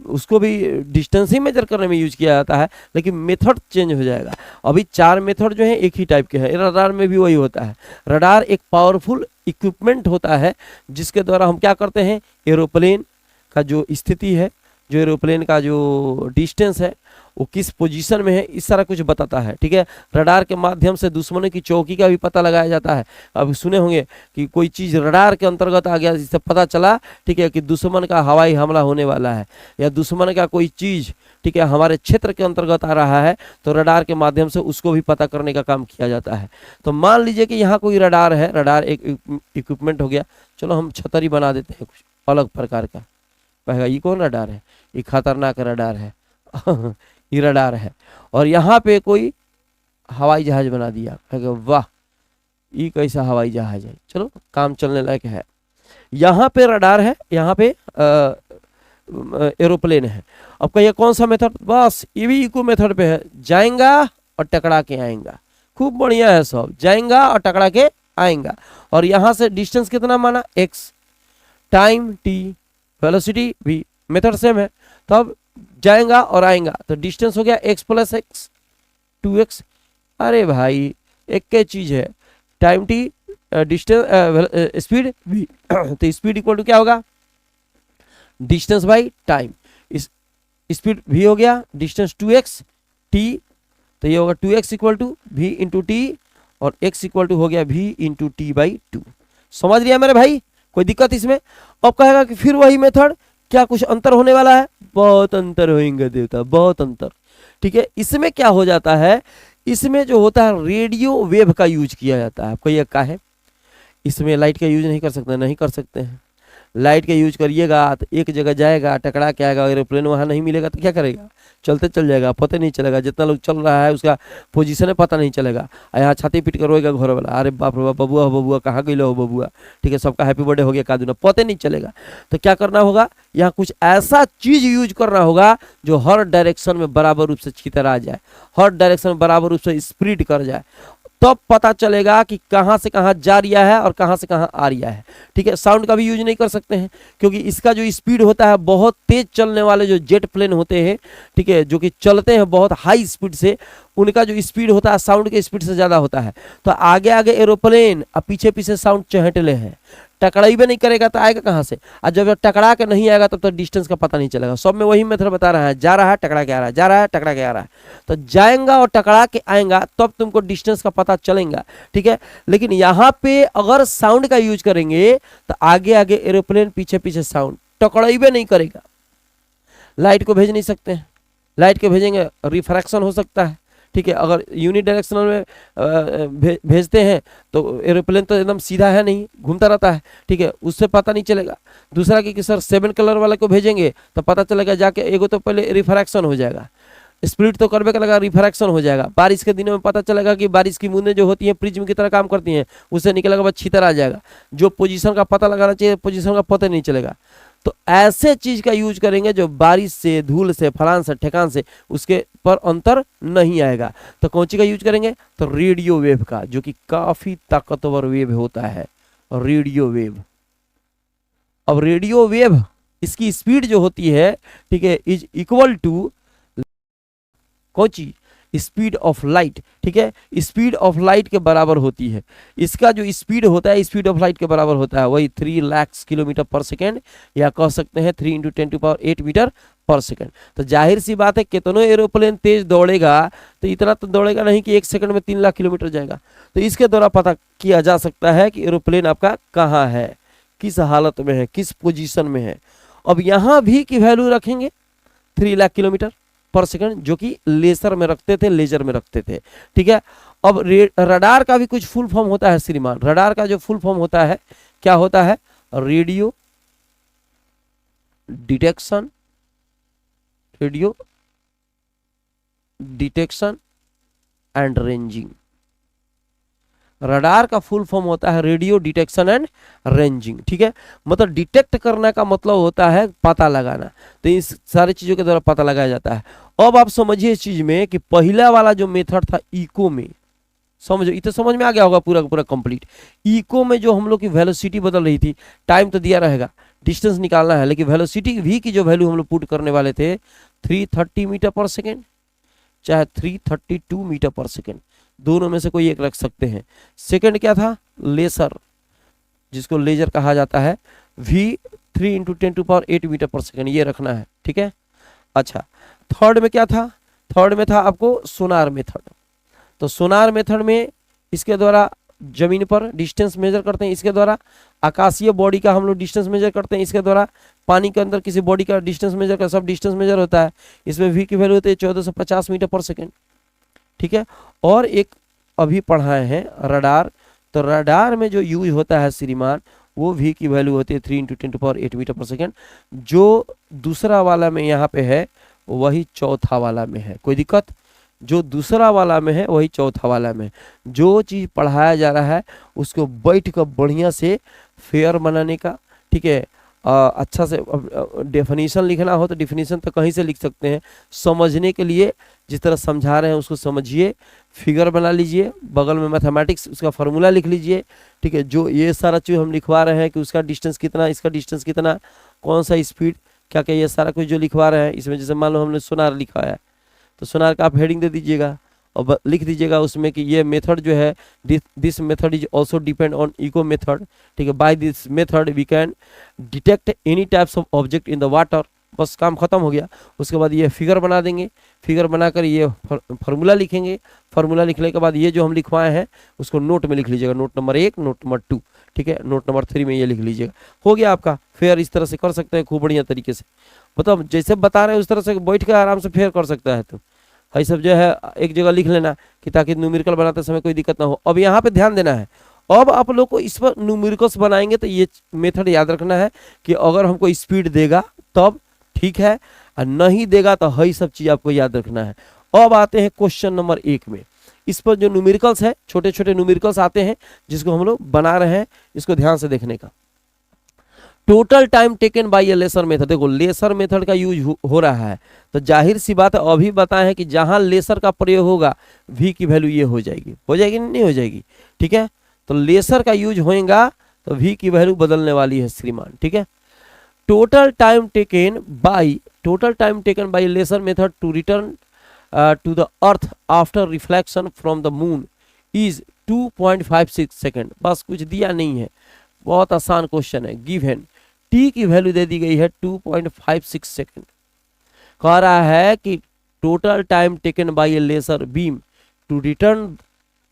उसको भी डिस्टेंस ही मेजर करने में यूज किया जाता है, लेकिन मेथड चेंज हो जाएगा। अभी 4 मेथड जो है एक ही टाइप के हैं। रडार में भी वही होता है। रडार एक पावरफुल इक्विपमेंट होता है जिसके द्वारा हम क्या करते हैं, एरोप्लेन का जो स्थिति है, जो एरोप्लेन का जो डिस्टेंस है, वो किस पोजीशन में है, इस सारा कुछ बताता है। ठीक है, रडार के माध्यम से दुश्मनों की चौकी का भी पता लगाया जाता है। अब सुने होंगे कि कोई चीज़ रडार के अंतर्गत आ गया, जिससे पता चला ठीक है कि दुश्मन का हवाई हमला होने वाला है, या दुश्मन का कोई चीज़ ठीक है हमारे क्षेत्र के अंतर्गत आ रहा है, तो रडार के माध्यम से उसको भी पता करने का काम किया जाता है। तो मान लीजिए कि यहाँ कोई रडार है, रडार एक इक्विपमेंट हो गया, चलो हम छतरी बना देते हैं कुछ अलग प्रकार का। कहेगा ये कौन रडार है, ये खतरनाक रडार है ये रडार है। और यहाँ पे कोई हवाई जहाज बना दिया, कहेगा वाह ये कैसा हवाई जहाज है, चलो काम चलने लायक है। यहाँ पे रडार है, यहाँ पे एरोप्लेन है। अब कहिए कौन सा मेथड, बस ये भी इको मेथड पे है, जाएगा और टकरा के आएगा। खूब बढ़िया है, सब जाएगा और टकरा के आएगा। और यहाँ से डिस्टेंस कितना माना, x, time t, velocity v, method same है। तो अब जाएगा और आएगा तो डिस्टेंस हो गया x प्लस एक्स 2x। अरे भाई एक के चीज है, time t, distance speed v तो स्पीड इक्वल टू क्या होगा, डिस्टेंस बाई टाइम। इस स्पीड v हो गया, डिस्टेंस 2x t, तो ये होगा 2x equal to v into T, और x इक्वल टू हो गया v इंटू टी बाई 2। समझ लिया मेरे भाई, कोई दिक्कत इसमें। अब कहेगा कि फिर वही मेथड, क्या कुछ अंतर होने वाला है, बहुत अंतर होएंगे देवता, बहुत अंतर। ठीक है, इसमें क्या हो जाता है, इसमें जो होता है रेडियो वेव का यूज किया जाता है। आपको यह क्या है, इसमें लाइट का यूज नहीं कर सकते, नहीं कर सकते हैं। लाइट का यूज करिएगा तो एक जगह जाएगा, टकरा के आएगा, एरोप्लेन वहाँ नहीं मिलेगा तो क्या करेगा, चलते चल जाएगा, पता नहीं चलेगा, जितना लोग चल रहा है उसका पोजीशन है पता नहीं चलेगा। यहाँ छाती पीट कर रोएगा घर वाला, अरे बाप रे बाप, बबुआ बबुआ कहाँ गई हो बबुआ, ठीक है, सबका हैप्पी बर्थडे हो गया का दूना, पता नहीं चलेगा। तो क्या करना होगा, यहाँ कुछ ऐसा चीज यूज करना होगा जो हर डायरेक्शन में बराबर रूप से छितरा जाए, हर डायरेक्शन में बराबर रूप से स्प्रेड कर जाए, तब पता चलेगा कि कहां से कहां जा रहा है और कहां से कहां आ रहा है। ठीक है, साउंड का भी यूज नहीं कर सकते हैं, क्योंकि इसका जो स्पीड होता है, बहुत तेज चलने वाले जो जेट प्लेन होते हैं, ठीक है, जो कि चलते हैं बहुत हाई स्पीड से, उनका जो स्पीड होता है साउंड के स्पीड से ज्यादा होता है। तो आगे आगे एरोप्लेन और पीछे पीछे साउंड चहटले हैं, टकराई भी नहीं करेगा तो आएगा कहाँ से, और जब टकरा के नहीं आएगा तब तो डिस्टेंस का पता नहीं चलेगा। सब में वही मेथड बता रहा है, जा रहा है टकरा के आ रहा है, जा रहा है टकरा के आ रहा है, तो जाएगा और टकरा के आएगा तब तुमको डिस्टेंस का पता चलेगा। ठीक है, लेकिन यहाँ पे अगर साउंड का यूज करेंगे तो आगे आगे एरोप्लेन पीछे पीछे साउंड, टकराई भी नहीं करेगा। लाइट को भेज नहीं सकते हैं, लाइट को भेजेंगे रिफ्रैक्शन हो सकता है। ठीक है, अगर यूनि डायरेक्शनल में भेजते हैं तो एरोप्लेन तो एकदम सीधा है नहीं, घूमता रहता है। ठीक है, उससे पता नहीं चलेगा। दूसरा कि सर 7 कलर वाले को भेजेंगे तो पता चलेगा जाके एगो तो पहले रिफ्रैक्शन हो जाएगा, स्प्लिट तो करबे करेगा, रिफ्रैक्शन हो जाएगा। बारिश के दिनों में पता चलेगा कि बारिश की बूंदें जो होती हैं प्रिज्म की तरह काम करती हैं, उससे निकलेगा बाद छितर आ जाएगा, जो पोजीशन का पता लगाना चाहिए पोजीशन का पता नहीं चलेगा। तो ऐसे चीज का यूज करेंगे जो बारिश से, धूल से, फलान से, ठेकान से उसके पर अंतर नहीं आएगा। तो कौन सी का यूज करेंगे, तो रेडियो वेव का, जो कि काफी ताकतवर वेव होता है, रेडियो वेव। अब रेडियो वेव इसकी स्पीड जो होती है, ठीक है, इज इक्वल टू कौन ची, स्पीड ऑफ लाइट। ठीक है, स्पीड ऑफ लाइट के बराबर होती है। इसका जो स्पीड होता है स्पीड ऑफ लाइट के बराबर होता है, वही 3 लाख किलोमीटर पर सेकेंड, या कह सकते हैं 3 × 10⁸ मीटर पर सेकेंड। तो जाहिर सी बात है कितनों एरोप्लेन तेज दौड़ेगा तो इतना तो दौड़ेगा नहीं कि 1 सेकंड में 3 लाख किलोमीटर जाएगा। तो इसके द्वारा पता किया जा सकता है कि एरोप्लेन आपका कहाँ है, किस हालत में है, किस पोजीशन में है। अब यहाँ भी की वैल्यू रखेंगे 3 लाख किलोमीटर पर सेकंड, जो कि लेजर में रखते थे, लेजर में रखते थे। ठीक है, अब रडार का भी कुछ फुल फॉर्म होता है श्रीमान। रडार का जो फुल फॉर्म होता है क्या होता है, radio detection, radio detection and ranging. Radar का फुल फॉर्म होता है रेडियो डिटेक्शन एंड रेंजिंग। ठीक है, मतलब डिटेक्ट करने का मतलब होता है पता लगाना। तो इस सारी चीजों के द्वारा पता लगाया जाता है। अब आप समझिए इस चीज में कि पहला वाला जो मेथड था इको में, समझो इतना समझ में आ गया होगा पूरा पूरा कंप्लीट। इको में जो हम लोग की वेलोसिटी बदल रही थी, टाइम तो दिया रहेगा, डिस्टेंस निकालना है, लेकिन वेलोसिटी भी की जो वैल्यू हम लोग पुट करने वाले थे 330 मीटर पर सेकेंड, चाहे 332 मीटर पर सेकेंड, दोनों में से कोई एक रख सकते हैं। सेकंड क्या था, लेसर, जिसको लेजर कहा जाता है, v 3 × 10⁸ मीटर पर सेकंड, ये रखना है। ठीक है, अच्छा थर्ड में क्या था, थर्ड में था आपको सोनार मेथड। तो सोनार मेथड में इसके द्वारा जमीन पर डिस्टेंस मेजर करते हैं, इसके द्वारा आकाशीय बॉडी का हम लोग डिस्टेंस मेजर करते हैं, इसके द्वारा पानी के अंदर किसी बॉडी का डिस्टेंस मेजर कर, सब डिस्टेंस मेजर होता है। इसमें वी की वैल्यू होती है 1450 मीटर पर सेकेंड, ठीक है। और एक अभी पढ़ाए हैं रडार, तो रडार में जो यूज होता है श्रीमान वो वी की वैल्यू होती है 3 × 10⁸ मीटर पर सेकेंड। जो दूसरा वाला में यहाँ पे है वही चौथा वाला में है, कोई दिक्कत? जो दूसरा वाला में है वही चौथा वाला में। जो चीज़ पढ़ाया जा रहा है उसको बैठ कर बढ़िया से फेयर बनाने का, ठीक है। अच्छा से डेफिनेशन लिखना हो तो डेफिनेशन तो कहीं से लिख सकते हैं, समझने के लिए जिस तरह समझा रहे हैं उसको समझिए, फिगर बना लीजिए, बगल में मैथमेटिक्स उसका फार्मूला लिख लीजिए, ठीक है। जो ये सारा चीज़ हम लिखवा रहे हैं कि उसका डिस्टेंस कितना, इसका डिस्टेंस कितना, कौन सा स्पीड, क्या क्या, ये सारा कुछ जो लिखवा रहे हैं इसमें, जैसे मान लो हमने सोनार लिखा है तो सोनार का आप हेडिंग दे दीजिएगा और लिख दीजिएगा उसमें कि ये मेथड जो है this method is also depend on echo method, ठीक है। By this method we can detect any types of object in the water, बस काम खत्म हो गया। उसके बाद ये फिगर बना देंगे, फिगर बनाकर ये फार्मूला लिखेंगे, फार्मूला लिखने के बाद ये जो हम लिखवाए हैं उसको नोट में लिख लीजिएगा, नोट नंबर 1, नोट नंबर 2, ठीक है। नोट नंबर 3 में ये लिख लीजिएगा, हो गया आपका फेयर। इस तरह से कर सकते हैं खूब बढ़िया तरीके से, मतलब जैसे बता रहे हैं उस तरह से बैठ कर आराम से फेयर कर सकता है। तो भाई सब जो है एक जगह लिख लेना कि ताकि न्यूमेरिकल बनाते समय कोई दिक्कत ना हो। अब यहाँ पे ध्यान देना है, अब आप लोग को इस पर न्यूमेरिकल्स बनाएंगे तो ये मेथड याद रखना है कि अगर हमको स्पीड देगा तब ठीक है, और नहीं देगा तो है, सब चीज आपको याद रखना है। अब आते हैं क्वेश्चन नंबर 1 में, इस पर जो न्यूमेरिकल्स है, छोटे छोटे न्यूमेरिकल्स आते हैं जिसको हम लोग बना रहे हैं, इसको ध्यान से देखने का। Total time taken by a laser method, देखो लेसर मेथड का यूज हो रहा है तो जाहिर सी बात है, अभी बताए हैं कि जहां लेसर का प्रयोग होगा वी की वैल्यू ये हो जाएगी नहीं हो जाएगी, ठीक है। तो लेसर का यूज होएगा तो वी की वैल्यू बदलने वाली है श्रीमान, ठीक है। Total time taken by laser method to return to the earth after reflection from the moon is 2.56 second, बस कुछ दिया नहीं है, बहुत आसान क्वेश्चन है। गिवन टी की वैल्यू दे दी गई है 2.56 सेकेंड, कह रहा है कि total time taken by a laser beam to return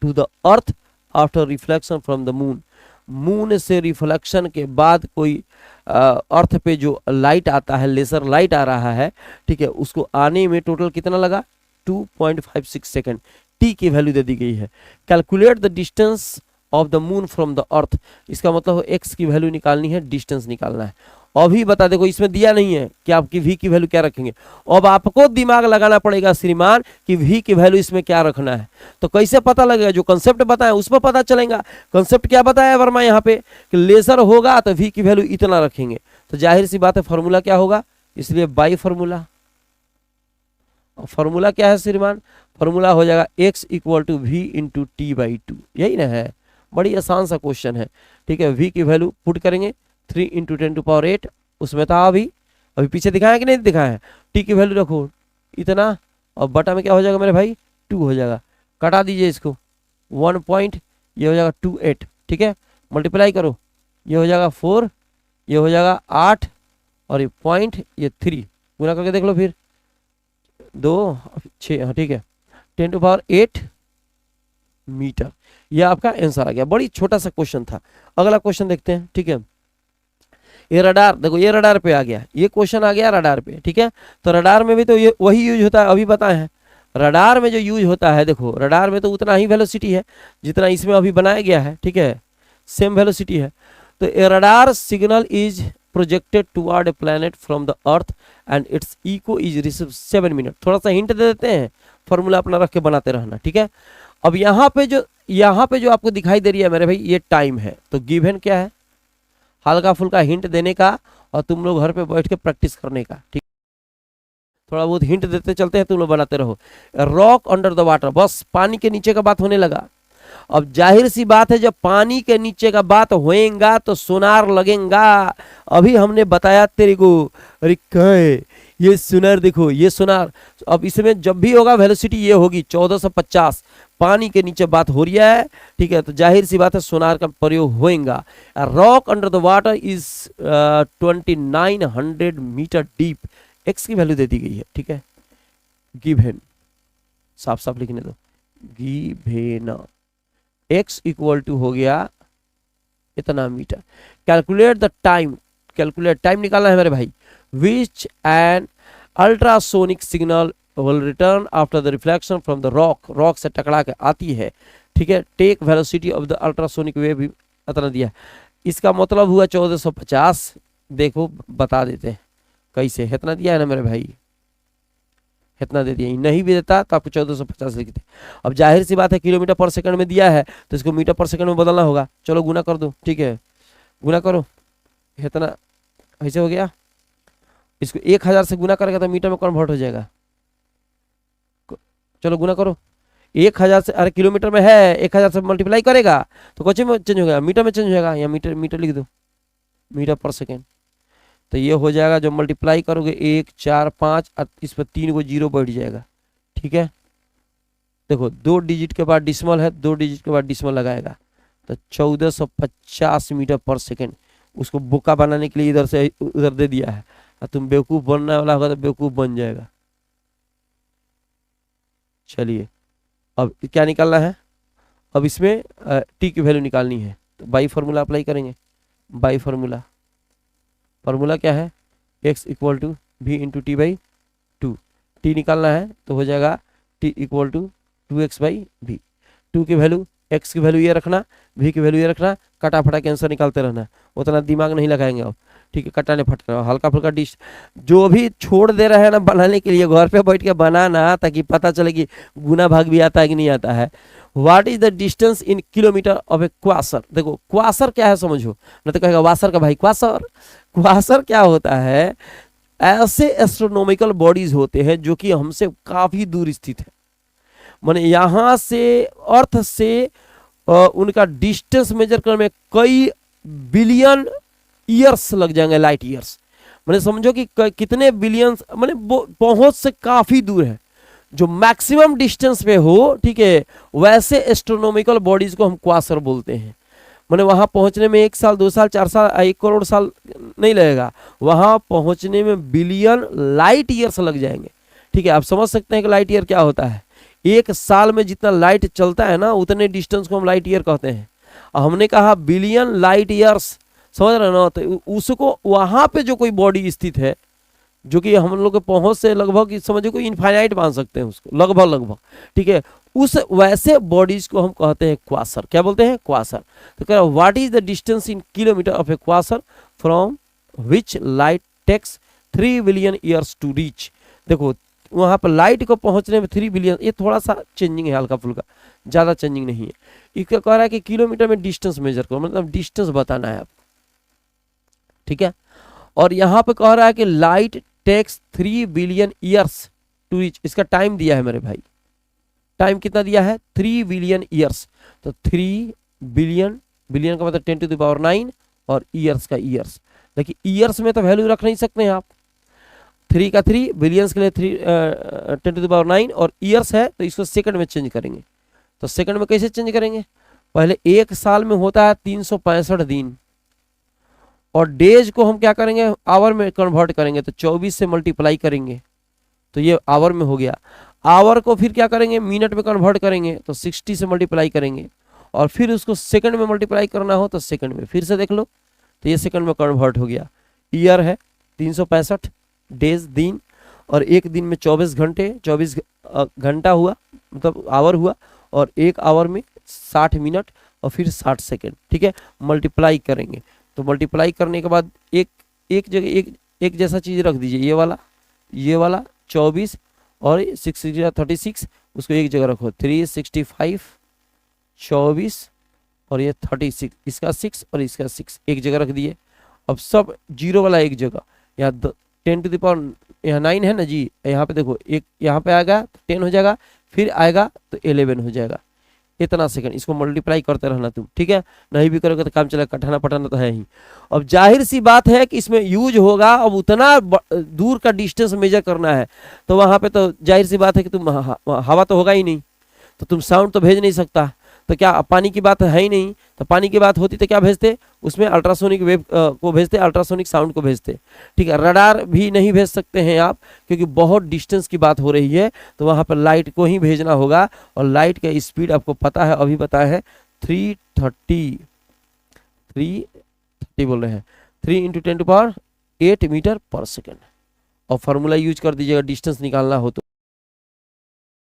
to the earth after reflection from the moon, moon से रिफ्लेक्शन के बाद कोई अर्थ पे जो लाइट आता है, लेसर लाइट आ रहा है, ठीक है, उसको आने में टोटल कितना लगा 2.56 सेकेंड। टी की वैल्यू दे दी गई है। Calculate the distance of the moon from the अर्थ, इसका मतलब एक्स की वैल्यू निकालनी है, डिस्टेंस निकालना है। अभी बता देखो इसमें दिया नहीं है कि आपकी वी की वैल्यू क्या रखेंगे, अब आपको दिमाग लगाना पड़ेगा श्रीमान कि वी की वैल्यू इसमें क्या रखना है। तो कैसे पता लगेगा, जो कंसेप्ट बताया उस पर पता चलेगा। कंसेप्ट क्या बताया वर्मा यहाँ पे कि लेजर होगा तो वी की वैल्यू इतना रखेंगे, तो जाहिर सी बात है फॉर्मूला क्या होगा, इसलिए बाई फॉर्मूला। फॉर्मूला क्या है श्रीमान, फॉर्मूला हो जाएगा x = v × t/2, यही ना है, बड़ी आसान सा क्वेश्चन है, ठीक है। v की वैल्यू पुट करेंगे 3 × 10⁸, उसमें था अभी पीछे दिखाया कि नहीं दिखाया है। t की वैल्यू रखो इतना और बटा में क्या हो जाएगा मेरे भाई 2 हो जाएगा, कटा दीजिए इसको 1 पॉइंट, ये हो जाएगा 28, ठीक है। मल्टीप्लाई करो, ये हो जाएगा 4, ये हो जाएगा 8 और ये पॉइंट ये 3, गुना करके देख लो फिर 2 6, हाँ ठीक है 10⁸ मीटर, यह आपका आंसर आ गया। बड़ी छोटा सा क्वेश्चन था। अगला क्वेश्चन देखते हैं, ठीक है। ये रडार, देखो ये रडार पे आ गया, ये क्वेश्चन आ गया रडार पे, ठीक है। तो रडार में भी तो ये वही यूज होता है, अभी बताए हैं। रडार में जो यूज होता है, देखो रडार में तो उतना ही वेलोसिटी है जितना इसमें अभी बनाया गया है, ठीक है, सेम वेलोसिटी है। तो a radar signal is projected toward a planet from the earth and its echo is receive 7 minute. थोड़ा सा हिंट दे देते हैं, फॉर्मूला अपना रख के बनाते रहना, ठीक है। अब यहाँ पे जो आपको दिखाई दे रही है मेरे भाई, ये टाइम है। तो गिवन क्या है, हल्का फुल्का हिंट देने का और तुम लोग घर पे बैठ के प्रैक्टिस करने का, ठीक। थोड़ा बहुत हिंट देते चलते हैं, तुम लोग बनाते रहो। रॉक अंडर द वाटर, बस पानी के नीचे का बात होने लगा। अब जाहिर सी बात है जब पानी के नीचे का बात होएगा तो सोनार लगेगा। अभी हमने बताया तेरे को, अरे कहे ये सोनार, देखो ये सोनार। अब इसमें जब भी होगा वेलोसिटी ये होगी 1450, पानी के नीचे बात हो रही है, ठीक है। तो जाहिर सी बात है सोनार का प्रयोग होएगा। Rock under the water is 2900 metre deep, x की वैल्यू दे दी गई है, ठीक है। गिवन साफ साफ लिखने दो, गिवेन x इक्वल टू हो गया इतना metre. Calculate the time, calculate time निकालना है मेरे भाई, which an ultrasonic signal will return after the reflection from the rock, rock से टकरा के आती है, ठीक है। Take velocity of the ultrasonic wave भी इतना दिया है, इसका मतलब हुआ 1450। देखो बता देते हैं कैसे, इतना दिया है ना मेरे भाई, इतना दे दिया। नहीं भी देता तो आपको 1450 लिखते। अब जाहिर सी बात है किलोमीटर पर सेकंड में दिया है तो इसको मीटर पर सेकंड में बदलना होगा। चलो गुना कर दो, ठीक है, गुना करो, इतना ऐसे हो गया। इसको 1000 से गुना करेगा तो मीटर में कन्वर्ट हो जाएगा। चलो गुना करो, 1000 से, अरे किलोमीटर में है, 1000 से मल्टीप्लाई करेगा तो कुछ में चेंज हो गया, मीटर में चेंज हो जाएगा। या मीटर, मीटर लिख दो, मीटर पर सेकेंड। तो ये हो जाएगा, जब मल्टीप्लाई करोगे 1 4 5, इस पर 3 को जीरो बैठ जाएगा, ठीक है। देखो 2 डिजिट के बाद डिसमल है, 2 डिजिट के बाद डिसमल लगाएगा तो 1450 मीटर पर सेकेंड। उसको बोका बनाने के लिए इधर से उधर दे दिया है, और तुम बेवकूफ बनने वाला होगा तो बेवकूफ बन जाएगा। चलिए अब क्या निकालना है, अब इसमें टी की वैल्यू निकालनी है तो बाई फार्मूला अप्लाई करेंगे। बाई फार्मूला, फार्मूला क्या है, x equal to v into T by 2। T निकालना है तो हो जाएगा t equal to 2x by v. 2 की वैल्यू, x की वैल्यू ये रखना, v की वैल्यू ये रखना, कटा फटा के आंसर निकालते रहना, उतना दिमाग नहीं लगाएंगे आप, ठीक है। कटाने फटना, हल्का फुल्का डिश जो भी छोड़ दे रहे हैं ना बनाने के लिए, घर पे बैठ के बनाना ताकि पता चले कि गुना भाग भी आता है कि नहीं आता है। What is the distance in kilometre of a Quasar. देखो क्वासर क्या है समझो, न तो कहेगा वासर का भाई क्वासर। क्वासर क्या होता है, ऐसे एस्ट्रोनॉमिकल बॉडीज होते हैं जो कि हमसे काफी दूर स्थित है, माने यहां से अर्थ से उनका डिस्टेंस मेजर करने में कई बिलियन ईयर्स लग जाएंगे, लाइट ईयर्स। मैंने समझो कि कितने बिलियंस, मैंने पहुंच से काफी दूर है, जो मैक्सिमम डिस्टेंस पे हो, ठीक है। वैसे एस्ट्रोनॉमिकल बॉडीज को हम क्वासर बोलते हैं। मैंने वहां पहुंचने में 1 साल 2 साल 4 साल 1 करोड़ साल नहीं लगेगा, वहां पहुंचने में बिलियन लाइट ईयर्स लग जाएंगे, ठीक है। आप समझ सकते हैं कि लाइट ईयर क्या होता है। 1 साल में जितना लाइट चलता है ना उतने डिस्टेंस को हम लाइट ईयर कहते हैं। हमने कहा बिलियन लाइट ईयर्स, समझ रहे ना। तो उसको वहां पे जो कोई बॉडी स्थित है जो कि हम लोग के पहुंच से लगभग समझो कोई इनफाइनाइट मान सकते हैं उसको, लगभग लगभग, ठीक है। उस वैसे बॉडीज को हम कहते हैं क्वासर। क्या बोलते हैं, क्वासर। तो कह रहा what is the distance in kilometre of a quasar from which light takes 3 billion years to reach. देखो वहां पर लाइट को पहुंचने में 3 बिलियन, ये थोड़ा सा चेंजिंग है, हल्का फुल्का, ज्यादा चेंजिंग नहीं है। इसका कह रहा है कि किलोमीटर में डिस्टेंस मेजर करो, मतलब डिस्टेंस बताना है आप, ठीक है। और यहाँ पे कह रहा है कि light takes 3 billion years to reach. इसका टाइम दिया है मेरे भाई, टाइम कितना दिया है, 3 बिलियन ईयर्स। तो 3 बिलियन, बिलियन का मतलब 10 टू द पावर 9 और ईयर्स का ईयर्स। देखिए ईयर्स में तो वैल्यू रख नहीं सकते हैं आप, 3 का 3, बिलियंस के लिए 10 टू द पावर 9 और ईयर्स है तो इसको सेकंड में चेंज करेंगे। तो सेकंड में कैसे चेंज करेंगे, पहले 1 साल में होता है 365 दिन, और डेज को हम क्या करेंगे, आवर में कन्वर्ट करेंगे। तो 24 से मल्टीप्लाई करेंगे तो ये आवर में हो गया। आवर को फिर क्या करेंगे, मिनट में कन्वर्ट करेंगे तो 60 से मल्टीप्लाई करेंगे, और फिर उसको सेकंड में मल्टीप्लाई करना हो तो सेकंड में, फिर से देख लो तो ये सेकंड में कन्वर्ट हो गया। ईयर है 365 डेज दिन, और एक दिन में 24 घंटे, 24 घंटा हुआ मतलब आवर हुआ, और 1 आवर में 60 मिनट और फिर 60 सेकेंड, ठीक है। मल्टीप्लाई करेंगे तो मल्टीप्लाई करने के बाद एक जगह एक जैसा चीज रख दीजिए, ये वाला 24 और 6 36, उसको एक जगह रखो। 365 24 और ये 36, इसका 6 और इसका 6 एक जगह रख दिए। अब सब जीरो वाला एक जगह, यहाँ 10 टू द पावर यहाँ 9 है ना जी, यहाँ पे देखो एक यहाँ पे आएगा तो 10 हो जाएगा, फिर आएगा तो 11 हो जाएगा। इतना सेकंड, इसको मल्टीप्लाई करते रहना तुम, ठीक है। नहीं भी करोगे तो काम चलेगा, कटाना पटाना तो है ही। अब जाहिर सी बात है कि इसमें यूज होगा, अब उतना दूर का डिस्टेंस मेजर करना है तो वहां पे तो जाहिर सी बात है कि तुम हवा तो होगा ही नहीं, तो तुम साउंड तो भेज नहीं सकता। तो क्या पानी की बात है ही नहीं, तो पानी की बात होती तो क्या भेजते, उसमें अल्ट्रासोनिक वेव को भेजते, अल्ट्रासोनिक साउंड को भेजते। ठीक है, रडार भी नहीं भेज सकते हैं आप, क्योंकि बहुत डिस्टेंस की बात हो रही है, तो वहाँ पर लाइट को ही भेजना होगा। और लाइट का स्पीड आपको पता है, अभी पता है 330 बोल रहे हैं, 3 × 10⁸ मीटर पर सेकेंड। और फार्मूला यूज कर दीजिएगा डिस्टेंस निकालना हो तो।